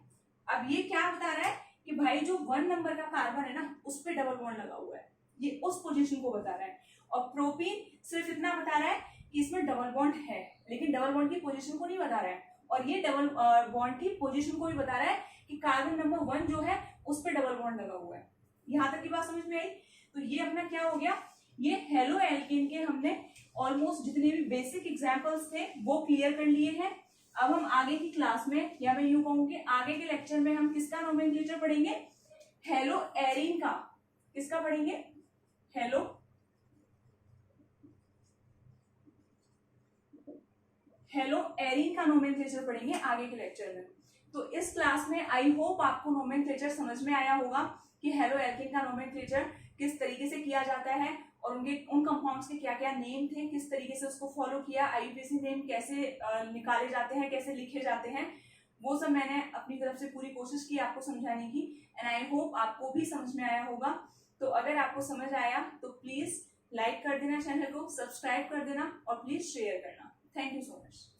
अब ये क्या बता रहा है कि भाई जो 1 नंबर का कार्बन है ना उस पे डबल बॉन्ड लगा हुआ है, ये उस पोजीशन को बता रहा है। और प्रोपीन सिर्फ इतना बता रहा है कि इसमें डबल बॉन्ड है, लेकिन डबल बॉन्ड की पोजीशन को नहीं बता रहा है। और ये डबल बॉन्ड की पोजीशन को भी बता रहा है कि कार्बन नंबर 1 जो है उस पे डबल बॉन्ड लगा हुआ है। यहां तक की बात समझ में आई। तो ये अपना क्या हो गया, ये हेलो एल्केन के हमने ऑलमोस्ट जितने भी बेसिक एग्जाम्पल्स थे वो क्लियर कर लिए हैं। अब हम आगे की क्लास में, या मैं यूं कहूं कि आगे के लेक्चर में हम किसका नोमेनक्लेचर पढ़ेंगे हेलो एरिन का। किसका पढ़ेंगे हेलो एरिन का नोमेनक्लेचर पढ़ेंगे आगे के लेक्चर में। तो इस क्लास में आई होप आपको नोमेनक्लेचर समझ में आया होगा कि हेलो एल्केन का नोमेनक्लेचर किस तरीके से किया जाता है और उन कंपाउंड्स के क्या क्या नेम थे, किस तरीके से उसको फॉलो किया, आईयूपीएसी नेम कैसे निकाले जाते हैं, कैसे लिखे जाते हैं। वो सब मैंने अपनी तरफ से पूरी कोशिश की आपको समझाने की, एंड आई होप आपको भी समझ में आया होगा। तो अगर आपको समझ आया तो प्लीज लाइक कर देना, चैनल को सब्सक्राइब कर देना और प्लीज शेयर करना। Thank you so much.